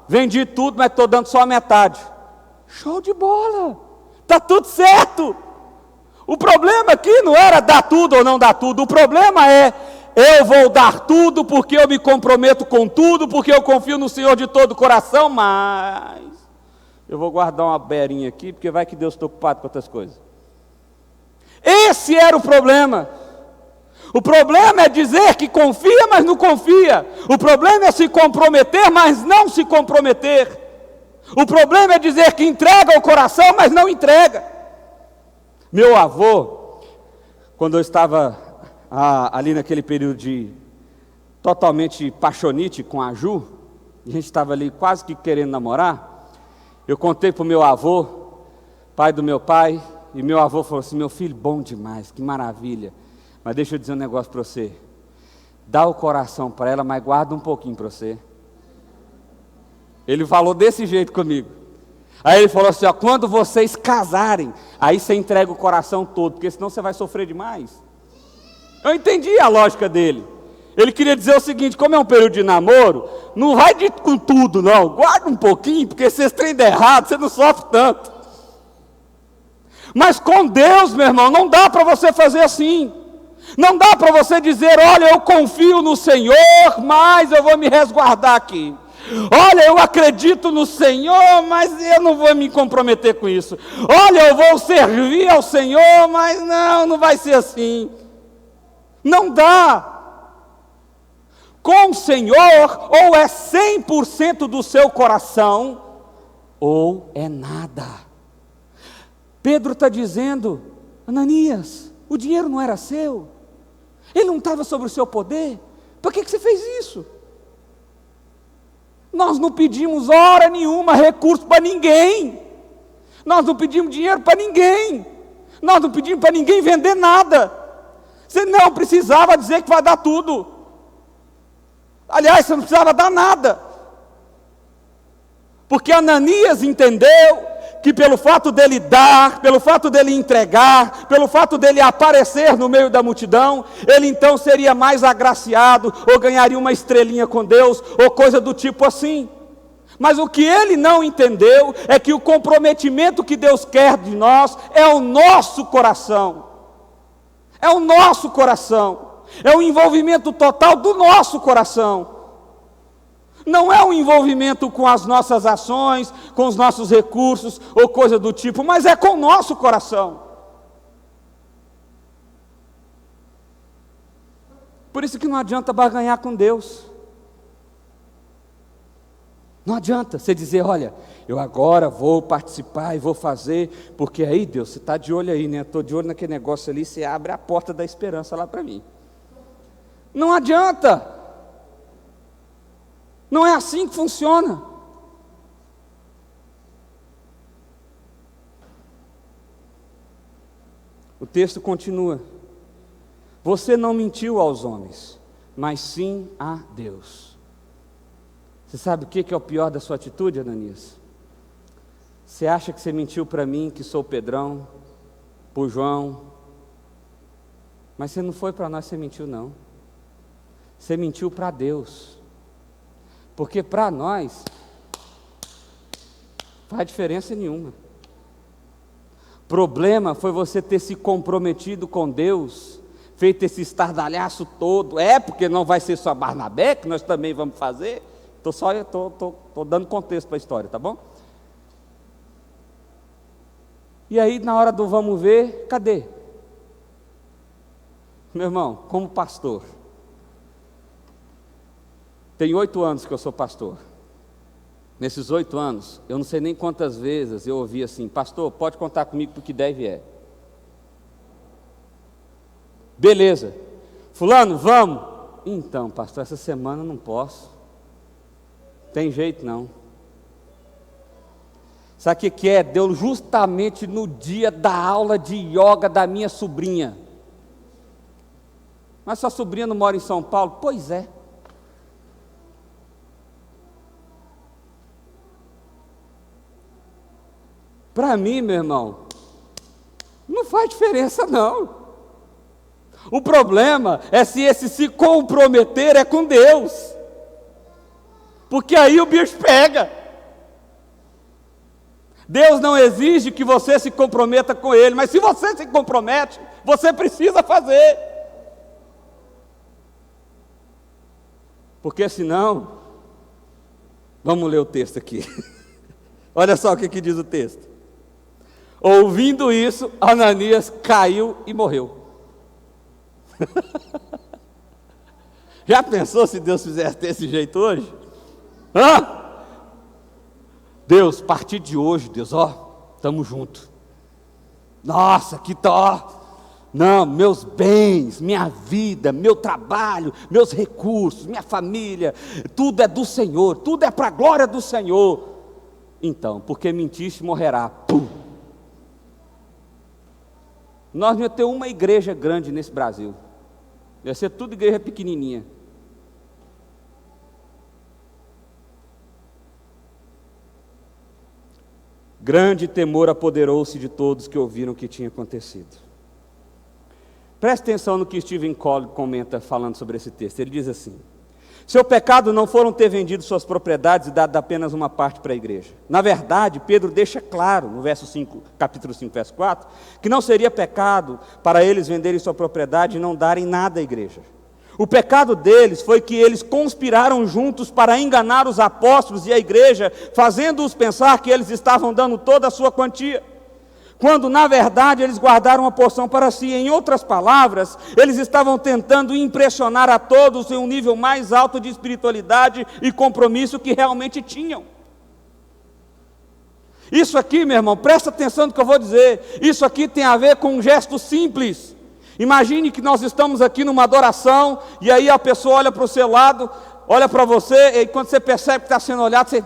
vendi tudo, mas estou dando só a metade, show de bola, está tudo certo. O problema aqui não era dar tudo ou não dar tudo, o problema é, eu vou dar tudo porque eu me comprometo com tudo, porque eu confio no Senhor de todo o coração, mas eu vou guardar uma berinha aqui, porque vai que Deus está ocupado com outras coisas. Esse era o problema. O problema é dizer que confia, mas não confia. O problema é se comprometer, mas não se comprometer. O problema é dizer que entrega o coração, mas não entrega. Meu avô, quando eu estava ali naquele período de totalmente paixonite com a Ju, a gente estava ali quase que querendo namorar, eu contei para o meu avô, pai do meu pai, e meu avô falou assim, meu filho, bom demais, que maravilha, mas deixa eu dizer um negócio para você, dá o coração para ela, mas guarda um pouquinho para você. Ele falou desse jeito comigo. Aí ele falou assim, ó, quando vocês casarem, aí você entrega o coração todo, porque senão você vai sofrer demais. Eu entendi a lógica dele. Ele queria dizer o seguinte, como é um período de namoro, não vai com tudo não, guarda um pouquinho, porque se esse trem der errado, você não sofre tanto. Mas com Deus, meu irmão, não dá para você fazer assim. Não dá para você dizer, olha, eu confio no Senhor, mas eu vou me resguardar aqui. Olha, eu acredito no Senhor, mas eu não vou me comprometer com isso. Olha, eu vou servir ao Senhor, mas não vai ser assim. Não dá. Com o Senhor, ou é 100% do seu coração, ou é nada. Pedro está dizendo, Ananias, o dinheiro não era seu, ele não estava sobre o seu poder, por que você fez isso? Nós não pedimos hora nenhuma recurso para ninguém, nós não pedimos dinheiro para ninguém, nós não pedimos para ninguém vender nada, você não precisava dizer que vai dar tudo, aliás, você não precisava dar nada, porque Ananias entendeu que pelo fato dele dar, pelo fato dele entregar, pelo fato dele aparecer no meio da multidão, ele então seria mais agraciado, ou ganharia uma estrelinha com Deus, ou coisa do tipo assim. Mas o que ele não entendeu, é que o comprometimento que Deus quer de nós, é o nosso coração, é o nosso coração, é o envolvimento total do nosso coração. Não é um envolvimento com as nossas ações, com os nossos recursos, ou coisa do tipo, mas é com o nosso coração. Por isso que não adianta barganhar com Deus. Não adianta você dizer, olha, eu agora vou participar e vou fazer, porque aí Deus, você está de olho aí, né? Estou de olho naquele negócio ali, você abre a porta da esperança lá para mim. Não adianta. Não é assim que funciona. O texto continua: você não mentiu aos homens, mas sim a Deus. Você sabe o que é o pior da sua atitude, Ananias? Você acha que você mentiu para mim, que sou Pedrão, para o João, mas você não foi para nós, você mentiu não. Você mentiu para Deus, porque para nós não faz diferença nenhuma. Problema foi você ter se comprometido com Deus, feito esse estardalhaço todo. Porque não vai ser só Barnabé, que nós também vamos fazer. Estou dando contexto para a história, tá bom? E aí, na hora do vamos ver, cadê? Meu irmão, como pastor, tem 8 anos que eu sou pastor. Nesses 8 anos, eu não sei nem quantas vezes eu ouvi assim: pastor, pode contar comigo para o que deve é. Beleza. Fulano, vamos? Então, pastor, essa semana eu não posso. Tem jeito não. Sabe o que é? Deu justamente no dia da aula de yoga da minha sobrinha. Mas sua sobrinha não mora em São Paulo? Pois é. Para mim, meu irmão, não faz diferença não. O problema é se esse se comprometer é com Deus, porque aí o bicho pega. Deus não exige que você se comprometa com Ele, mas se você se compromete, você precisa fazer, porque senão, vamos ler o texto aqui. Olha só o que diz o texto. Ouvindo isso, Ananias caiu e morreu. Já pensou se Deus fizesse desse jeito hoje? Deus, a partir de hoje, Deus, estamos juntos. Nossa, que tal? Não, meus bens, minha vida, meu trabalho, meus recursos, minha família, tudo é do Senhor, tudo é para a glória do Senhor. Então, porque mentiste, morrerá. Pum. Nós não ia ter uma igreja grande nesse Brasil. Ia ser tudo igreja pequenininha. Grande temor apoderou-se de todos que ouviram o que tinha acontecido. Preste atenção no que Stephen Cole comenta falando sobre esse texto. Ele diz assim: seu pecado não foram ter vendido suas propriedades e dado apenas uma parte para a igreja. Na verdade, Pedro deixa claro, no capítulo 5, verso 4, que não seria pecado para eles venderem sua propriedade e não darem nada à igreja. O pecado deles foi que eles conspiraram juntos para enganar os apóstolos e a igreja, fazendo-os pensar que eles estavam dando toda a sua quantia, quando na verdade eles guardaram uma porção para si. Em outras palavras, eles estavam tentando impressionar a todos em um nível mais alto de espiritualidade e compromisso que realmente tinham. Isso aqui, meu irmão, presta atenção no que eu vou dizer. Isso aqui tem a ver com um gesto simples. Imagine que nós estamos aqui numa adoração, e aí a pessoa olha para o seu lado, olha para você, e quando você percebe que está sendo olhado, você...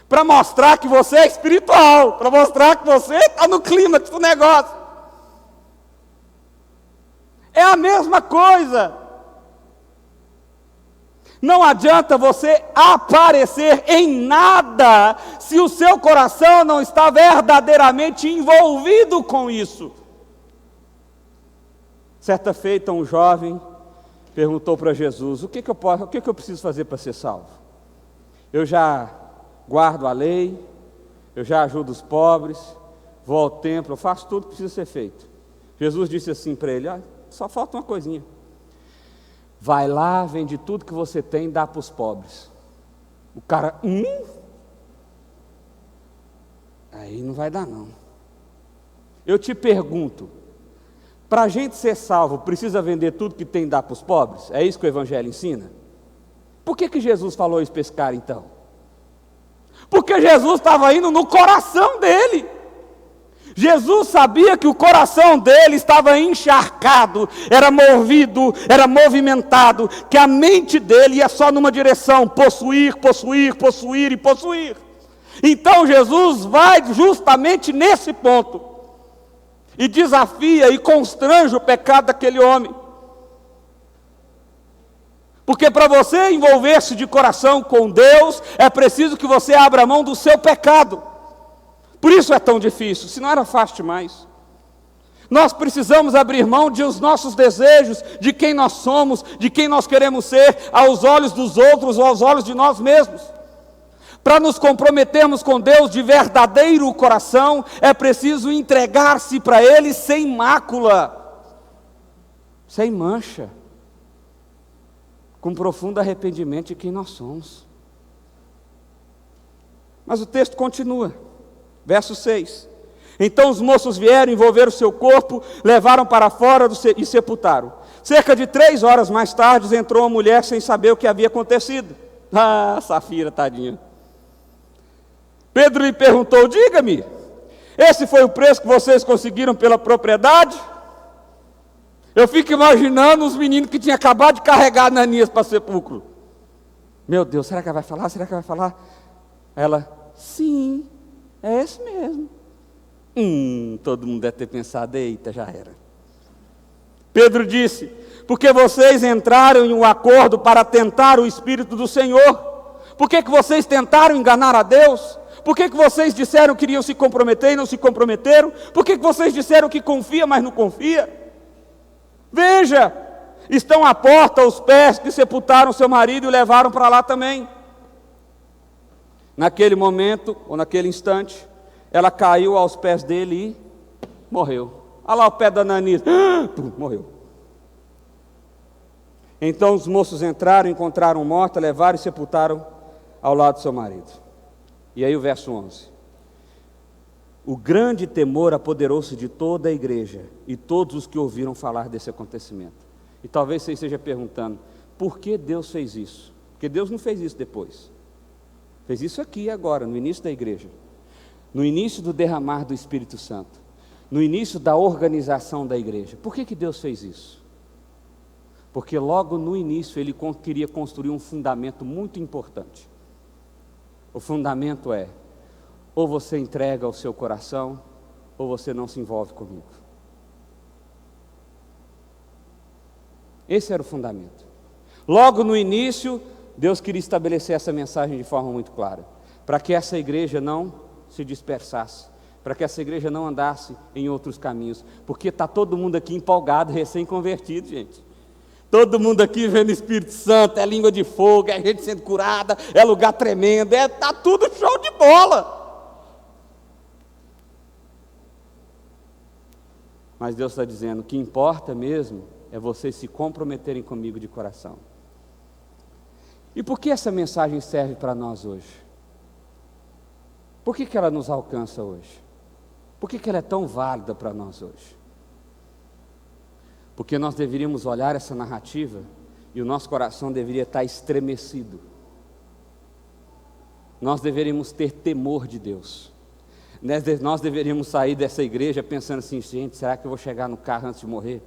para mostrar que você é espiritual, para mostrar que você está no clímax do negócio. É a mesma coisa. Não adianta você aparecer em nada, se o seu coração não está verdadeiramente envolvido com isso. Certa feita, um jovem perguntou para Jesus: o que eu preciso fazer para ser salvo? Eu já guardo a lei, eu já ajudo os pobres, vou ao templo, eu faço tudo que precisa ser feito. Jesus disse assim para ele: só falta uma coisinha. Vai lá, vende tudo que você tem e dá para os pobres. O cara, aí não vai dar não. Eu te pergunto, para a gente ser salvo, precisa vender tudo que tem e dar para os pobres? É isso que o Evangelho ensina? Por que Jesus falou isso para esse cara então? Porque Jesus estava indo no coração dele. Jesus sabia que o coração dele estava encharcado, era movido, era movimentado, que a mente dele ia só numa direção: possuir, possuir, possuir e possuir. Então Jesus vai justamente nesse ponto e desafia e constrange o pecado daquele homem. Porque para você envolver-se de coração com Deus, é preciso que você abra mão do seu pecado. Por isso é tão difícil, senão era fácil demais. Nós precisamos abrir mão dos nossos desejos, de quem nós somos, de quem nós queremos ser, aos olhos dos outros ou aos olhos de nós mesmos. Para nos comprometermos com Deus de verdadeiro coração, é preciso entregar-se para Ele sem mácula, sem mancha, com profundo arrependimento de quem nós somos. Mas o texto continua, verso 6. Então os moços vieram, envolveram o seu corpo, levaram para fora e sepultaram. Cerca de 3 horas mais tarde, entrou uma mulher sem saber o que havia acontecido. Ah, Safira, tadinha. Pedro lhe perguntou: diga-me, esse foi o preço que vocês conseguiram pela propriedade? Eu fico imaginando os meninos que tinham acabado de carregar Ananias para o sepulcro. Meu Deus, será que ela vai falar? Será que ela vai falar? Ela: sim, é esse mesmo. Todo mundo deve ter pensado: eita, já era. Pedro disse: porque vocês entraram em um acordo para tentar o Espírito do Senhor. Por que vocês tentaram enganar a Deus? Por que vocês disseram que iriam se comprometer e não se comprometeram? Por que vocês disseram que confia, mas não confia? Veja, estão à porta os pés que sepultaram seu marido e o levaram para lá também. Naquele momento, ou naquele instante, ela caiu aos pés dele e morreu. Olha lá o pé da Ananias, morreu. Então os moços entraram, encontraram morta, levaram e sepultaram ao lado do seu marido. E aí o verso 11. O grande temor apoderou-se de toda a igreja e todos os que ouviram falar desse acontecimento. E talvez você esteja perguntando: por que Deus fez isso? Porque Deus não fez isso depois. Fez isso aqui agora, no início da igreja. No início do derramar do Espírito Santo. No início da organização da igreja. Por que Deus fez isso? Porque logo no início Ele queria construir um fundamento muito importante. O fundamento é: ou você entrega o seu coração, ou você não se envolve comigo. Esse era o fundamento. Logo no início, Deus queria estabelecer essa mensagem de forma muito clara, para que essa igreja não se dispersasse, para que essa igreja não andasse em outros caminhos, porque está todo mundo aqui empolgado, recém-convertido, gente. Todo mundo aqui vendo o Espírito Santo, é língua de fogo, é gente sendo curada, é lugar tremendo, está tudo show de bola. Mas Deus está dizendo: o que importa mesmo é vocês se comprometerem comigo de coração. E por que essa mensagem serve para nós hoje? Por que ela nos alcança hoje? Por que ela é tão válida para nós hoje? Porque nós deveríamos olhar essa narrativa e o nosso coração deveria estar estremecido. Nós deveríamos ter temor de Deus. Nós deveríamos sair dessa igreja pensando assim: gente, será que eu vou chegar no carro antes de morrer?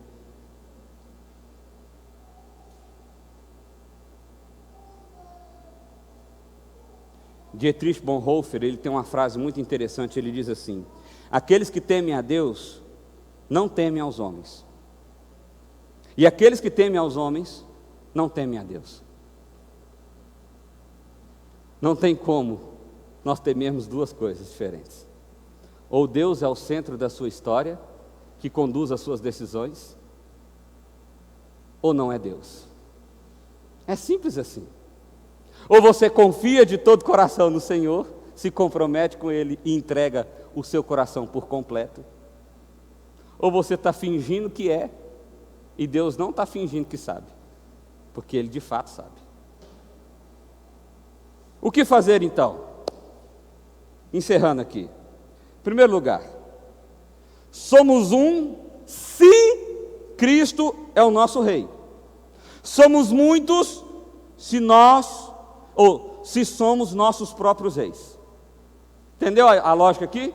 Dietrich Bonhoeffer, ele tem uma frase muito interessante, ele diz assim: aqueles que temem a Deus, não temem aos homens. E aqueles que temem aos homens, não temem a Deus. Não tem como nós temermos duas coisas diferentes. Ou Deus é o centro da sua história, que conduz as suas decisões, ou não é Deus. É simples assim. Ou você confia de todo o coração no Senhor, se compromete com Ele e entrega o seu coração por completo. Ou você está fingindo que é, e Deus não está fingindo que sabe, porque Ele de fato sabe. O que fazer então? Encerrando aqui. Em primeiro lugar, somos um se Cristo é o nosso Rei. Somos muitos se somos nossos próprios reis. Entendeu a lógica aqui?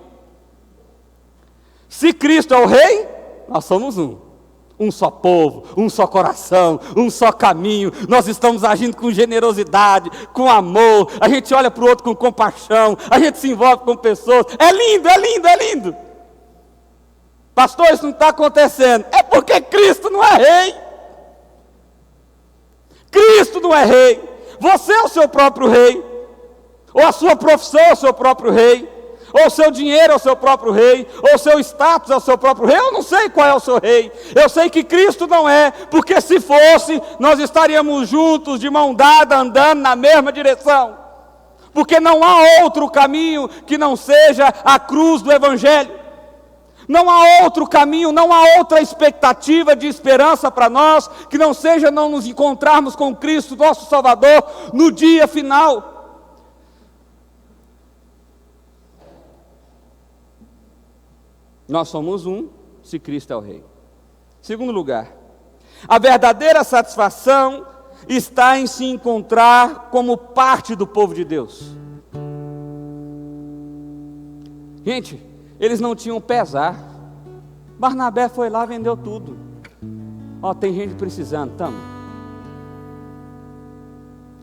Se Cristo é o rei, nós somos um só povo, um só coração, um só caminho. Nós estamos agindo com generosidade, com amor. A gente olha para o outro com compaixão, a gente se envolve com pessoas. É lindo, é lindo, é lindo. Pastor, isso não está acontecendo. É porque Cristo não é rei. Cristo não é rei. Você é o seu próprio rei. Ou a sua profissão é o seu próprio rei. Ou o seu dinheiro é o seu próprio rei. Ou o seu status é o seu próprio rei. Eu não sei qual é o seu rei. Eu sei que Cristo não é. Porque se fosse, nós estaríamos juntos, de mão dada, andando na mesma direção. Porque não há outro caminho que não seja a cruz do Evangelho. Não há outro caminho, não há outra expectativa de esperança para nós, que não seja não nos encontrarmos com Cristo, nosso Salvador, no dia final. Nós somos um, se Cristo é o Rei. Segundo lugar, a verdadeira satisfação está em se encontrar como parte do povo de Deus. Gente, eles não tinham pesar. Barnabé foi lá, vendeu tudo. Ó, tem gente precisando, tamo.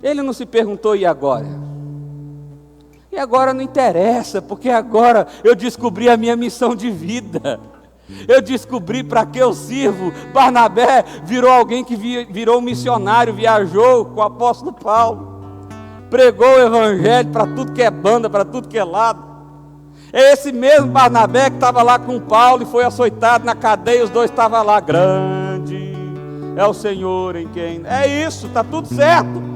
Ele não se perguntou, e agora? E agora não interessa, porque agora eu descobri a minha missão de vida. Eu descobri para que eu sirvo. Barnabé virou alguém que virou missionário, viajou com o apóstolo Paulo, pregou o evangelho para tudo que é banda, para tudo que é lado. É esse mesmo Barnabé que estava lá com Paulo e foi açoitado na cadeia, os dois estavam lá. Grande é o Senhor em quem... É isso, está tudo certo.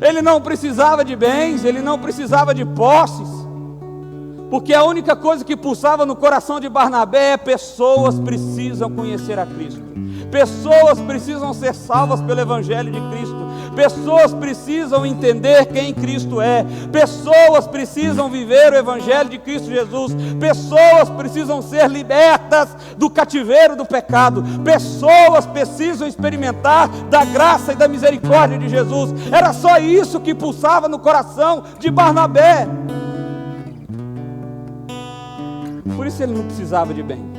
Ele não precisava de bens, ele não precisava de posses, porque a única coisa que pulsava no coração de Barnabé é: pessoas precisam conhecer a Cristo, pessoas precisam ser salvas pelo Evangelho de Cristo, pessoas precisam entender quem Cristo é, pessoas precisam viver o Evangelho de Cristo Jesus, pessoas precisam ser libertas do cativeiro do pecado, pessoas precisam experimentar da graça e da misericórdia de Jesus. Era só isso que pulsava no coração de Barnabé. Por isso ele não precisava de bem.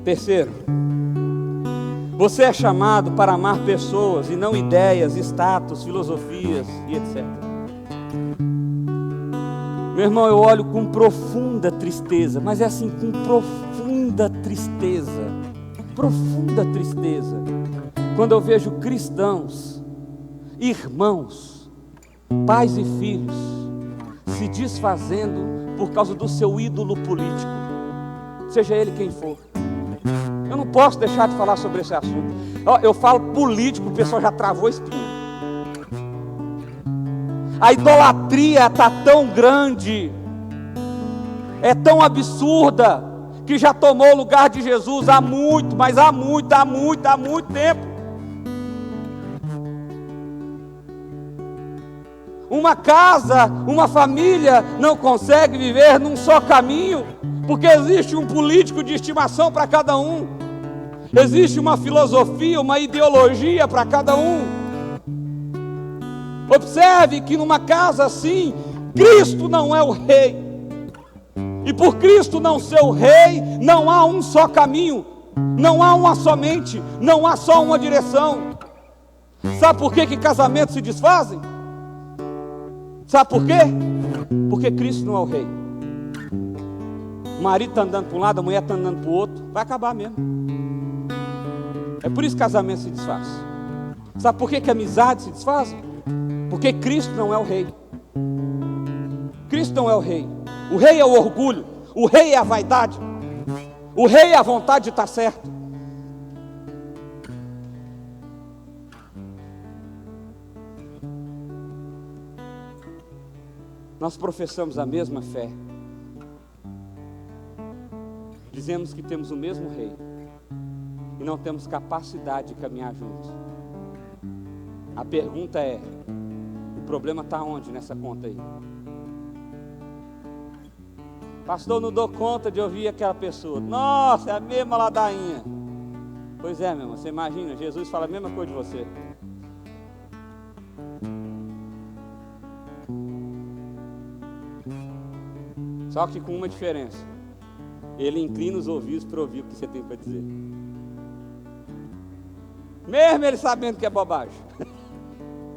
Terceiro, você é chamado para amar pessoas e não ideias, status, filosofias e etc. Meu irmão, eu olho com profunda tristeza, mas é assim, com profunda tristeza, quando eu vejo cristãos, irmãos, pais e filhos, se desfazendo por causa do seu ídolo político, seja ele quem for. Eu não posso deixar de falar sobre esse assunto. Eu falo político, o pessoal já travou a espinha. A idolatria está tão grande, é tão absurda, que já tomou o lugar de Jesus há muito, mas há muito tempo. Uma casa, uma família não consegue viver num só caminho, porque existe um político de estimação para cada um, existe uma filosofia, uma ideologia para cada um. Observe que numa casa assim, Cristo não é o rei, e por Cristo não ser o rei, não há um só caminho, não há uma só mente, não há só uma direção. Sabe por que casamentos se desfazem? Sabe por quê? Porque Cristo não é o rei. O marido está andando para um lado, a mulher está andando para o outro, vai acabar mesmo. É por isso que casamento se desfaz. Sabe por que amizade se desfaz? Porque Cristo não é o rei. Cristo não é o rei. O rei é o orgulho, o rei é a vaidade, o rei é a vontade de estar certo. Nós professamos a mesma fé, dizemos que temos o mesmo rei e não temos capacidade de caminhar juntos. A pergunta é: o problema está onde nessa conta aí? Pastor, não dou conta de ouvir aquela pessoa. Nossa, é a mesma ladainha. Pois é, meu irmão, você imagina, Jesus fala a mesma coisa de você. Só que com uma diferença: ele inclina os ouvidos para ouvir o que você tem para dizer, mesmo ele sabendo que é bobagem,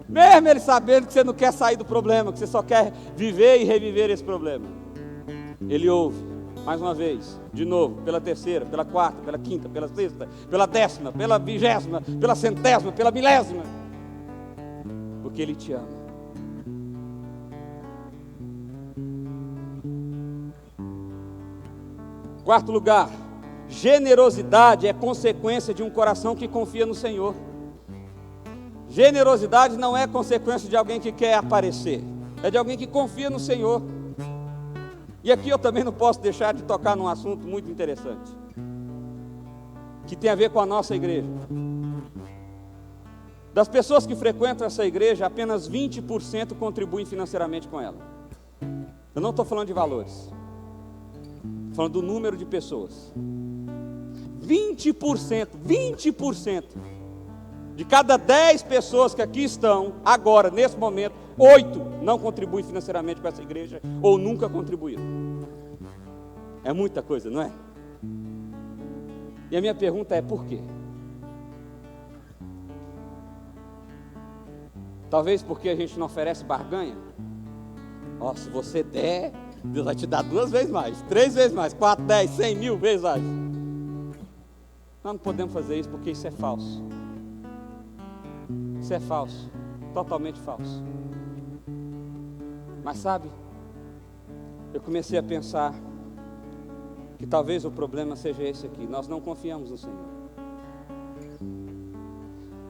mesmo ele sabendo que você não quer sair do problema, que você só quer viver e reviver esse problema. Ele ouve, mais uma vez, de novo, pela terceira, pela quarta, pela quinta, pela sexta, pela décima, pela 20ª, pela 100ª, pela 1000ª, porque ele te ama. Quarto lugar, generosidade é consequência de um coração que confia no Senhor. Generosidade não é consequência de alguém que quer aparecer, é de alguém que confia no Senhor. E aqui eu também não posso deixar de tocar num assunto muito interessante, que tem a ver com a nossa igreja. Das pessoas que frequentam essa igreja, apenas 20% contribuem financeiramente com ela. Eu não estou falando de valores, estou falando do número de pessoas. 20% de cada 10 pessoas que aqui estão, agora, nesse momento, 8 não contribuem financeiramente com essa igreja, ou nunca contribuíram. É muita coisa, não é? E a minha pergunta é: por quê? Talvez porque a gente não oferece barganha. Ó, se você der, Deus vai te dar 2 vezes mais, 3 vezes mais, 4, 10, 100, 1000 vezes mais. Nós não podemos fazer isso, porque isso é falso. Isso é falso, totalmente falso. Mas sabe, eu comecei a pensar que talvez o problema seja esse aqui: nós não confiamos no Senhor.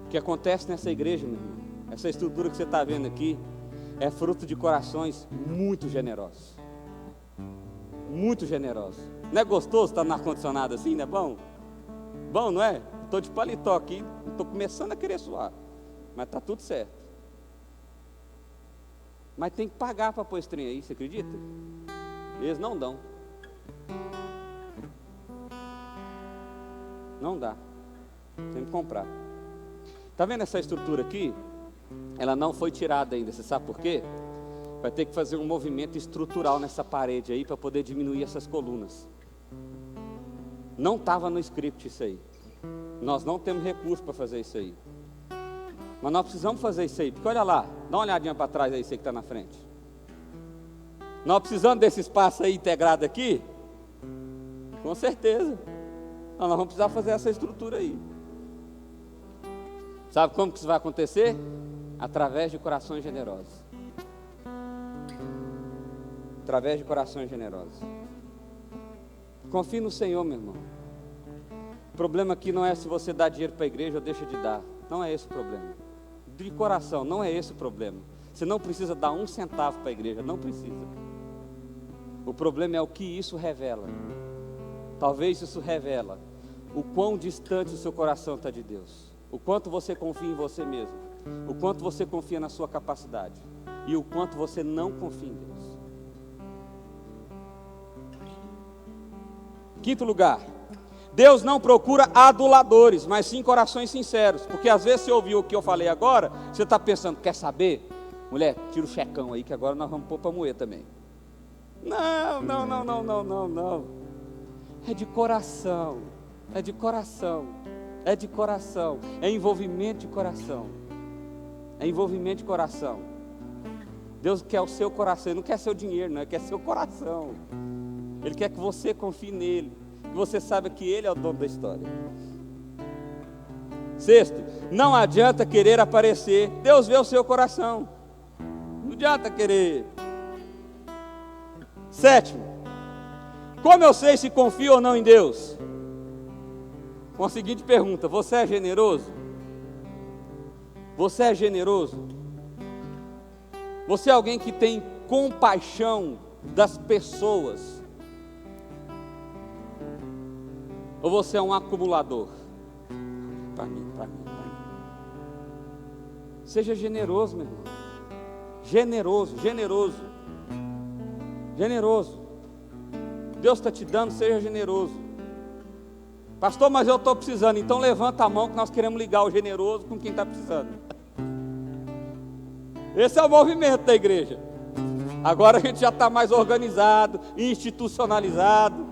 O que acontece nessa igreja, meu irmão, essa estrutura que você está vendo aqui, é fruto de corações muito generosos. Muito generosos. Não é gostoso estar no ar-condicionado assim, não é bom? Bom, não é? Estou de paletó aqui, estou começando a querer suar, mas está tudo certo. Mas tem que pagar para pôr esse trem aí, você acredita? Eles não dão. Não dá. Tem que comprar. Está vendo essa estrutura aqui? Ela não foi tirada ainda, você sabe por quê? Vai ter que fazer um movimento estrutural nessa parede aí para poder diminuir essas colunas. Não estava no script isso aí. Nós não temos recurso para fazer isso aí. Mas nós precisamos fazer isso aí, porque olha lá, dá uma olhadinha para trás aí, você que está na frente. Nós precisamos desse espaço aí integrado aqui? Com certeza. Nós vamos precisar fazer essa estrutura aí. Sabe como que isso vai acontecer? Através de corações generosos. Através de corações generosos. Confie no Senhor, meu irmão. O problema aqui não é se você dá dinheiro para a igreja ou deixa de dar. Não é esse o problema. De coração, não é esse o problema. Você não precisa dar 1 centavo para a igreja, não precisa. O problema é o que isso revela. Talvez isso revela o quão distante o seu coração está de Deus, o quanto você confia em você mesmo, o quanto você confia na sua capacidade e o quanto você não confia em Deus. Quinto lugar, Deus não procura aduladores, mas sim corações sinceros. Porque às vezes você ouviu o que eu falei agora, você está pensando: quer saber? Mulher, tira o checão aí que agora nós vamos pôr para moer também. Não. É de coração, é de coração, é de coração, é envolvimento de coração. É envolvimento de coração. Deus quer o seu coração, Ele não quer seu dinheiro, não, Ele quer seu coração. Ele quer que você confie nele, que você saiba que Ele é o dono da história. Sexto, não adianta querer aparecer. Deus vê o seu coração. Não adianta querer. Sétimo, como eu sei se confio ou não em Deus? Com a seguinte pergunta: você é generoso? Você é generoso? Você é alguém que tem compaixão das pessoas? Ou você é um acumulador? Para mim. Seja generoso, meu irmão. Generoso. Deus está te dando, seja generoso. Pastor, mas eu estou precisando. Então levanta a mão que nós queremos ligar o generoso com quem está precisando. Esse é o movimento da igreja. Agora a gente já está mais organizado, institucionalizado.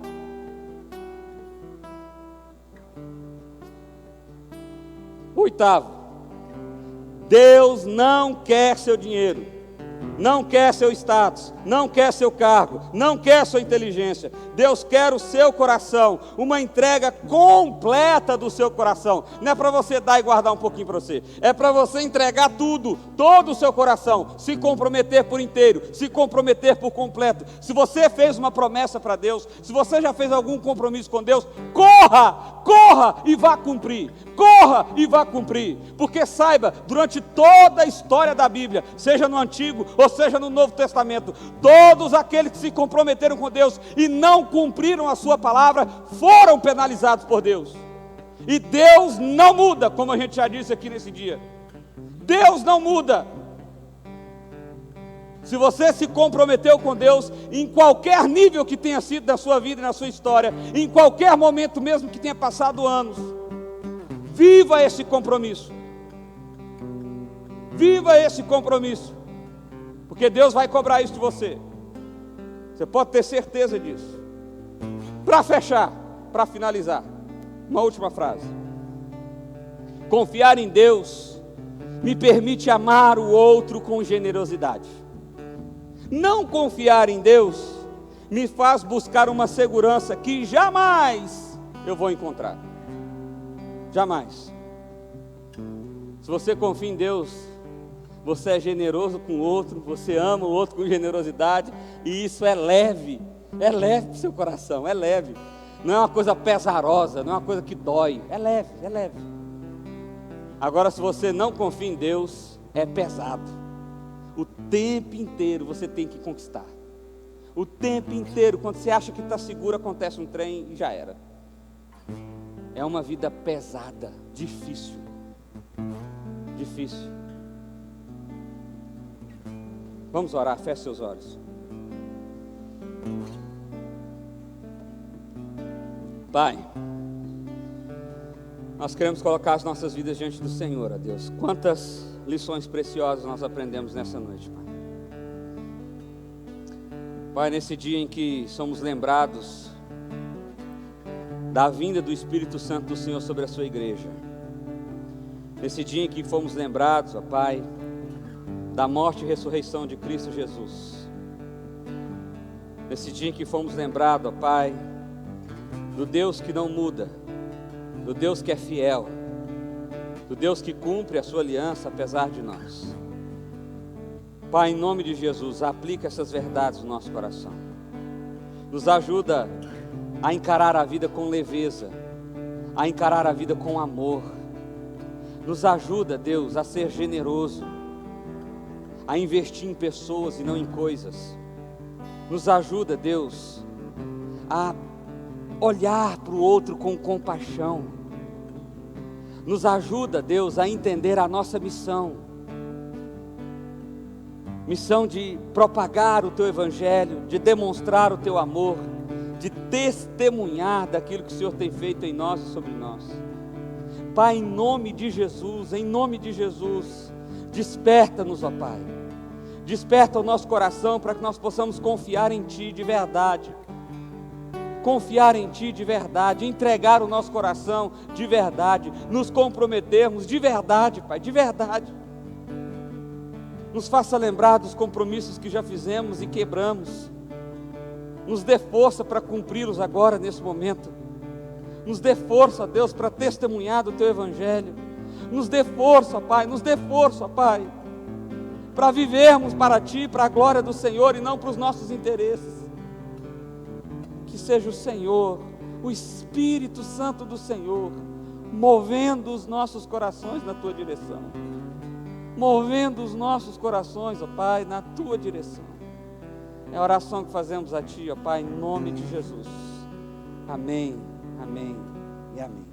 Oitavo, Deus não quer seu dinheiro, não quer seu status, não quer seu cargo, não quer sua inteligência. Deus quer o seu coração, uma entrega completa do seu coração. Não é para você dar e guardar um pouquinho para você, é para você entregar tudo, todo o seu coração, se comprometer por inteiro, se comprometer por completo. Se você fez uma promessa para Deus, se você já fez algum compromisso com Deus, corra e vá cumprir, corra e vá cumprir, porque saiba, durante toda a história da Bíblia, seja no Antigo ou seja no Novo Testamento, todos aqueles que se comprometeram com Deus e não cumpriram a sua palavra, foram penalizados por Deus. E Deus não muda, como a gente já disse aqui nesse dia. Deus não muda. Se você se comprometeu com Deus, em qualquer nível que tenha sido da sua vida e na sua história, em qualquer momento mesmo que tenha passado anos, viva esse compromisso. Viva esse compromisso, porque Deus vai cobrar isso de você. Você pode ter certeza disso. Para fechar, para finalizar, uma última frase. Confiar em Deus me permite amar o outro com generosidade. Não confiar em Deus me faz buscar uma segurança que jamais eu vou encontrar. Jamais. Se você confia em Deus, você é generoso com o outro, você ama o outro com generosidade, e isso é leve para o seu coração, é leve. Não é uma coisa pesarosa, não é uma coisa que dói, é leve, é leve. Agora, se você não confia em Deus, é pesado. O tempo inteiro você tem que conquistar. O tempo inteiro, quando você acha que está seguro, acontece um trem e já era. É uma vida pesada, difícil. Difícil. Vamos orar, feche seus olhos. Pai, nós queremos colocar as nossas vidas diante do Senhor, ó Deus. Quantas lições preciosas nós aprendemos nessa noite, Pai. Pai, nesse dia em que somos lembrados da vinda do Espírito Santo do Senhor sobre a sua igreja, nesse dia em que fomos lembrados, ó Pai, da morte e ressurreição de Cristo Jesus, nesse dia em que fomos lembrados, ó Pai, do Deus que não muda, do Deus que é fiel, do Deus que cumpre a sua aliança apesar de nós. Pai, em nome de Jesus, aplica essas verdades no nosso coração. Nos ajuda a encarar a vida com leveza, a encarar a vida com amor. Nos ajuda, Deus, a ser generoso, a investir em pessoas e não em coisas. Nos ajuda, Deus, a olhar para o outro com compaixão. Nos ajuda, Deus, a entender a nossa missão. Missão de propagar o Teu Evangelho, de demonstrar o Teu amor, de testemunhar daquilo que o Senhor tem feito em nós e sobre nós. Pai, em nome de Jesus, desperta-nos, ó Pai. Desperta o nosso coração para que nós possamos confiar em Ti de verdade. Confiar em Ti de verdade, entregar o nosso coração de verdade, nos comprometermos de verdade, Pai, de verdade. Nos faça lembrar dos compromissos que já fizemos e quebramos. Nos dê força para cumpri-los agora, nesse momento. Nos dê força, Deus, para testemunhar do Teu Evangelho. Nos dê força, Pai, Pai, para vivermos para Ti, para a glória do Senhor e não para os nossos interesses. Que seja o Senhor, o Espírito Santo do Senhor, movendo os nossos corações na Tua direção. Movendo os nossos corações, ó Pai, na Tua direção. É a oração que fazemos a Ti, ó Pai, em nome de Jesus. Amém, amém e amém.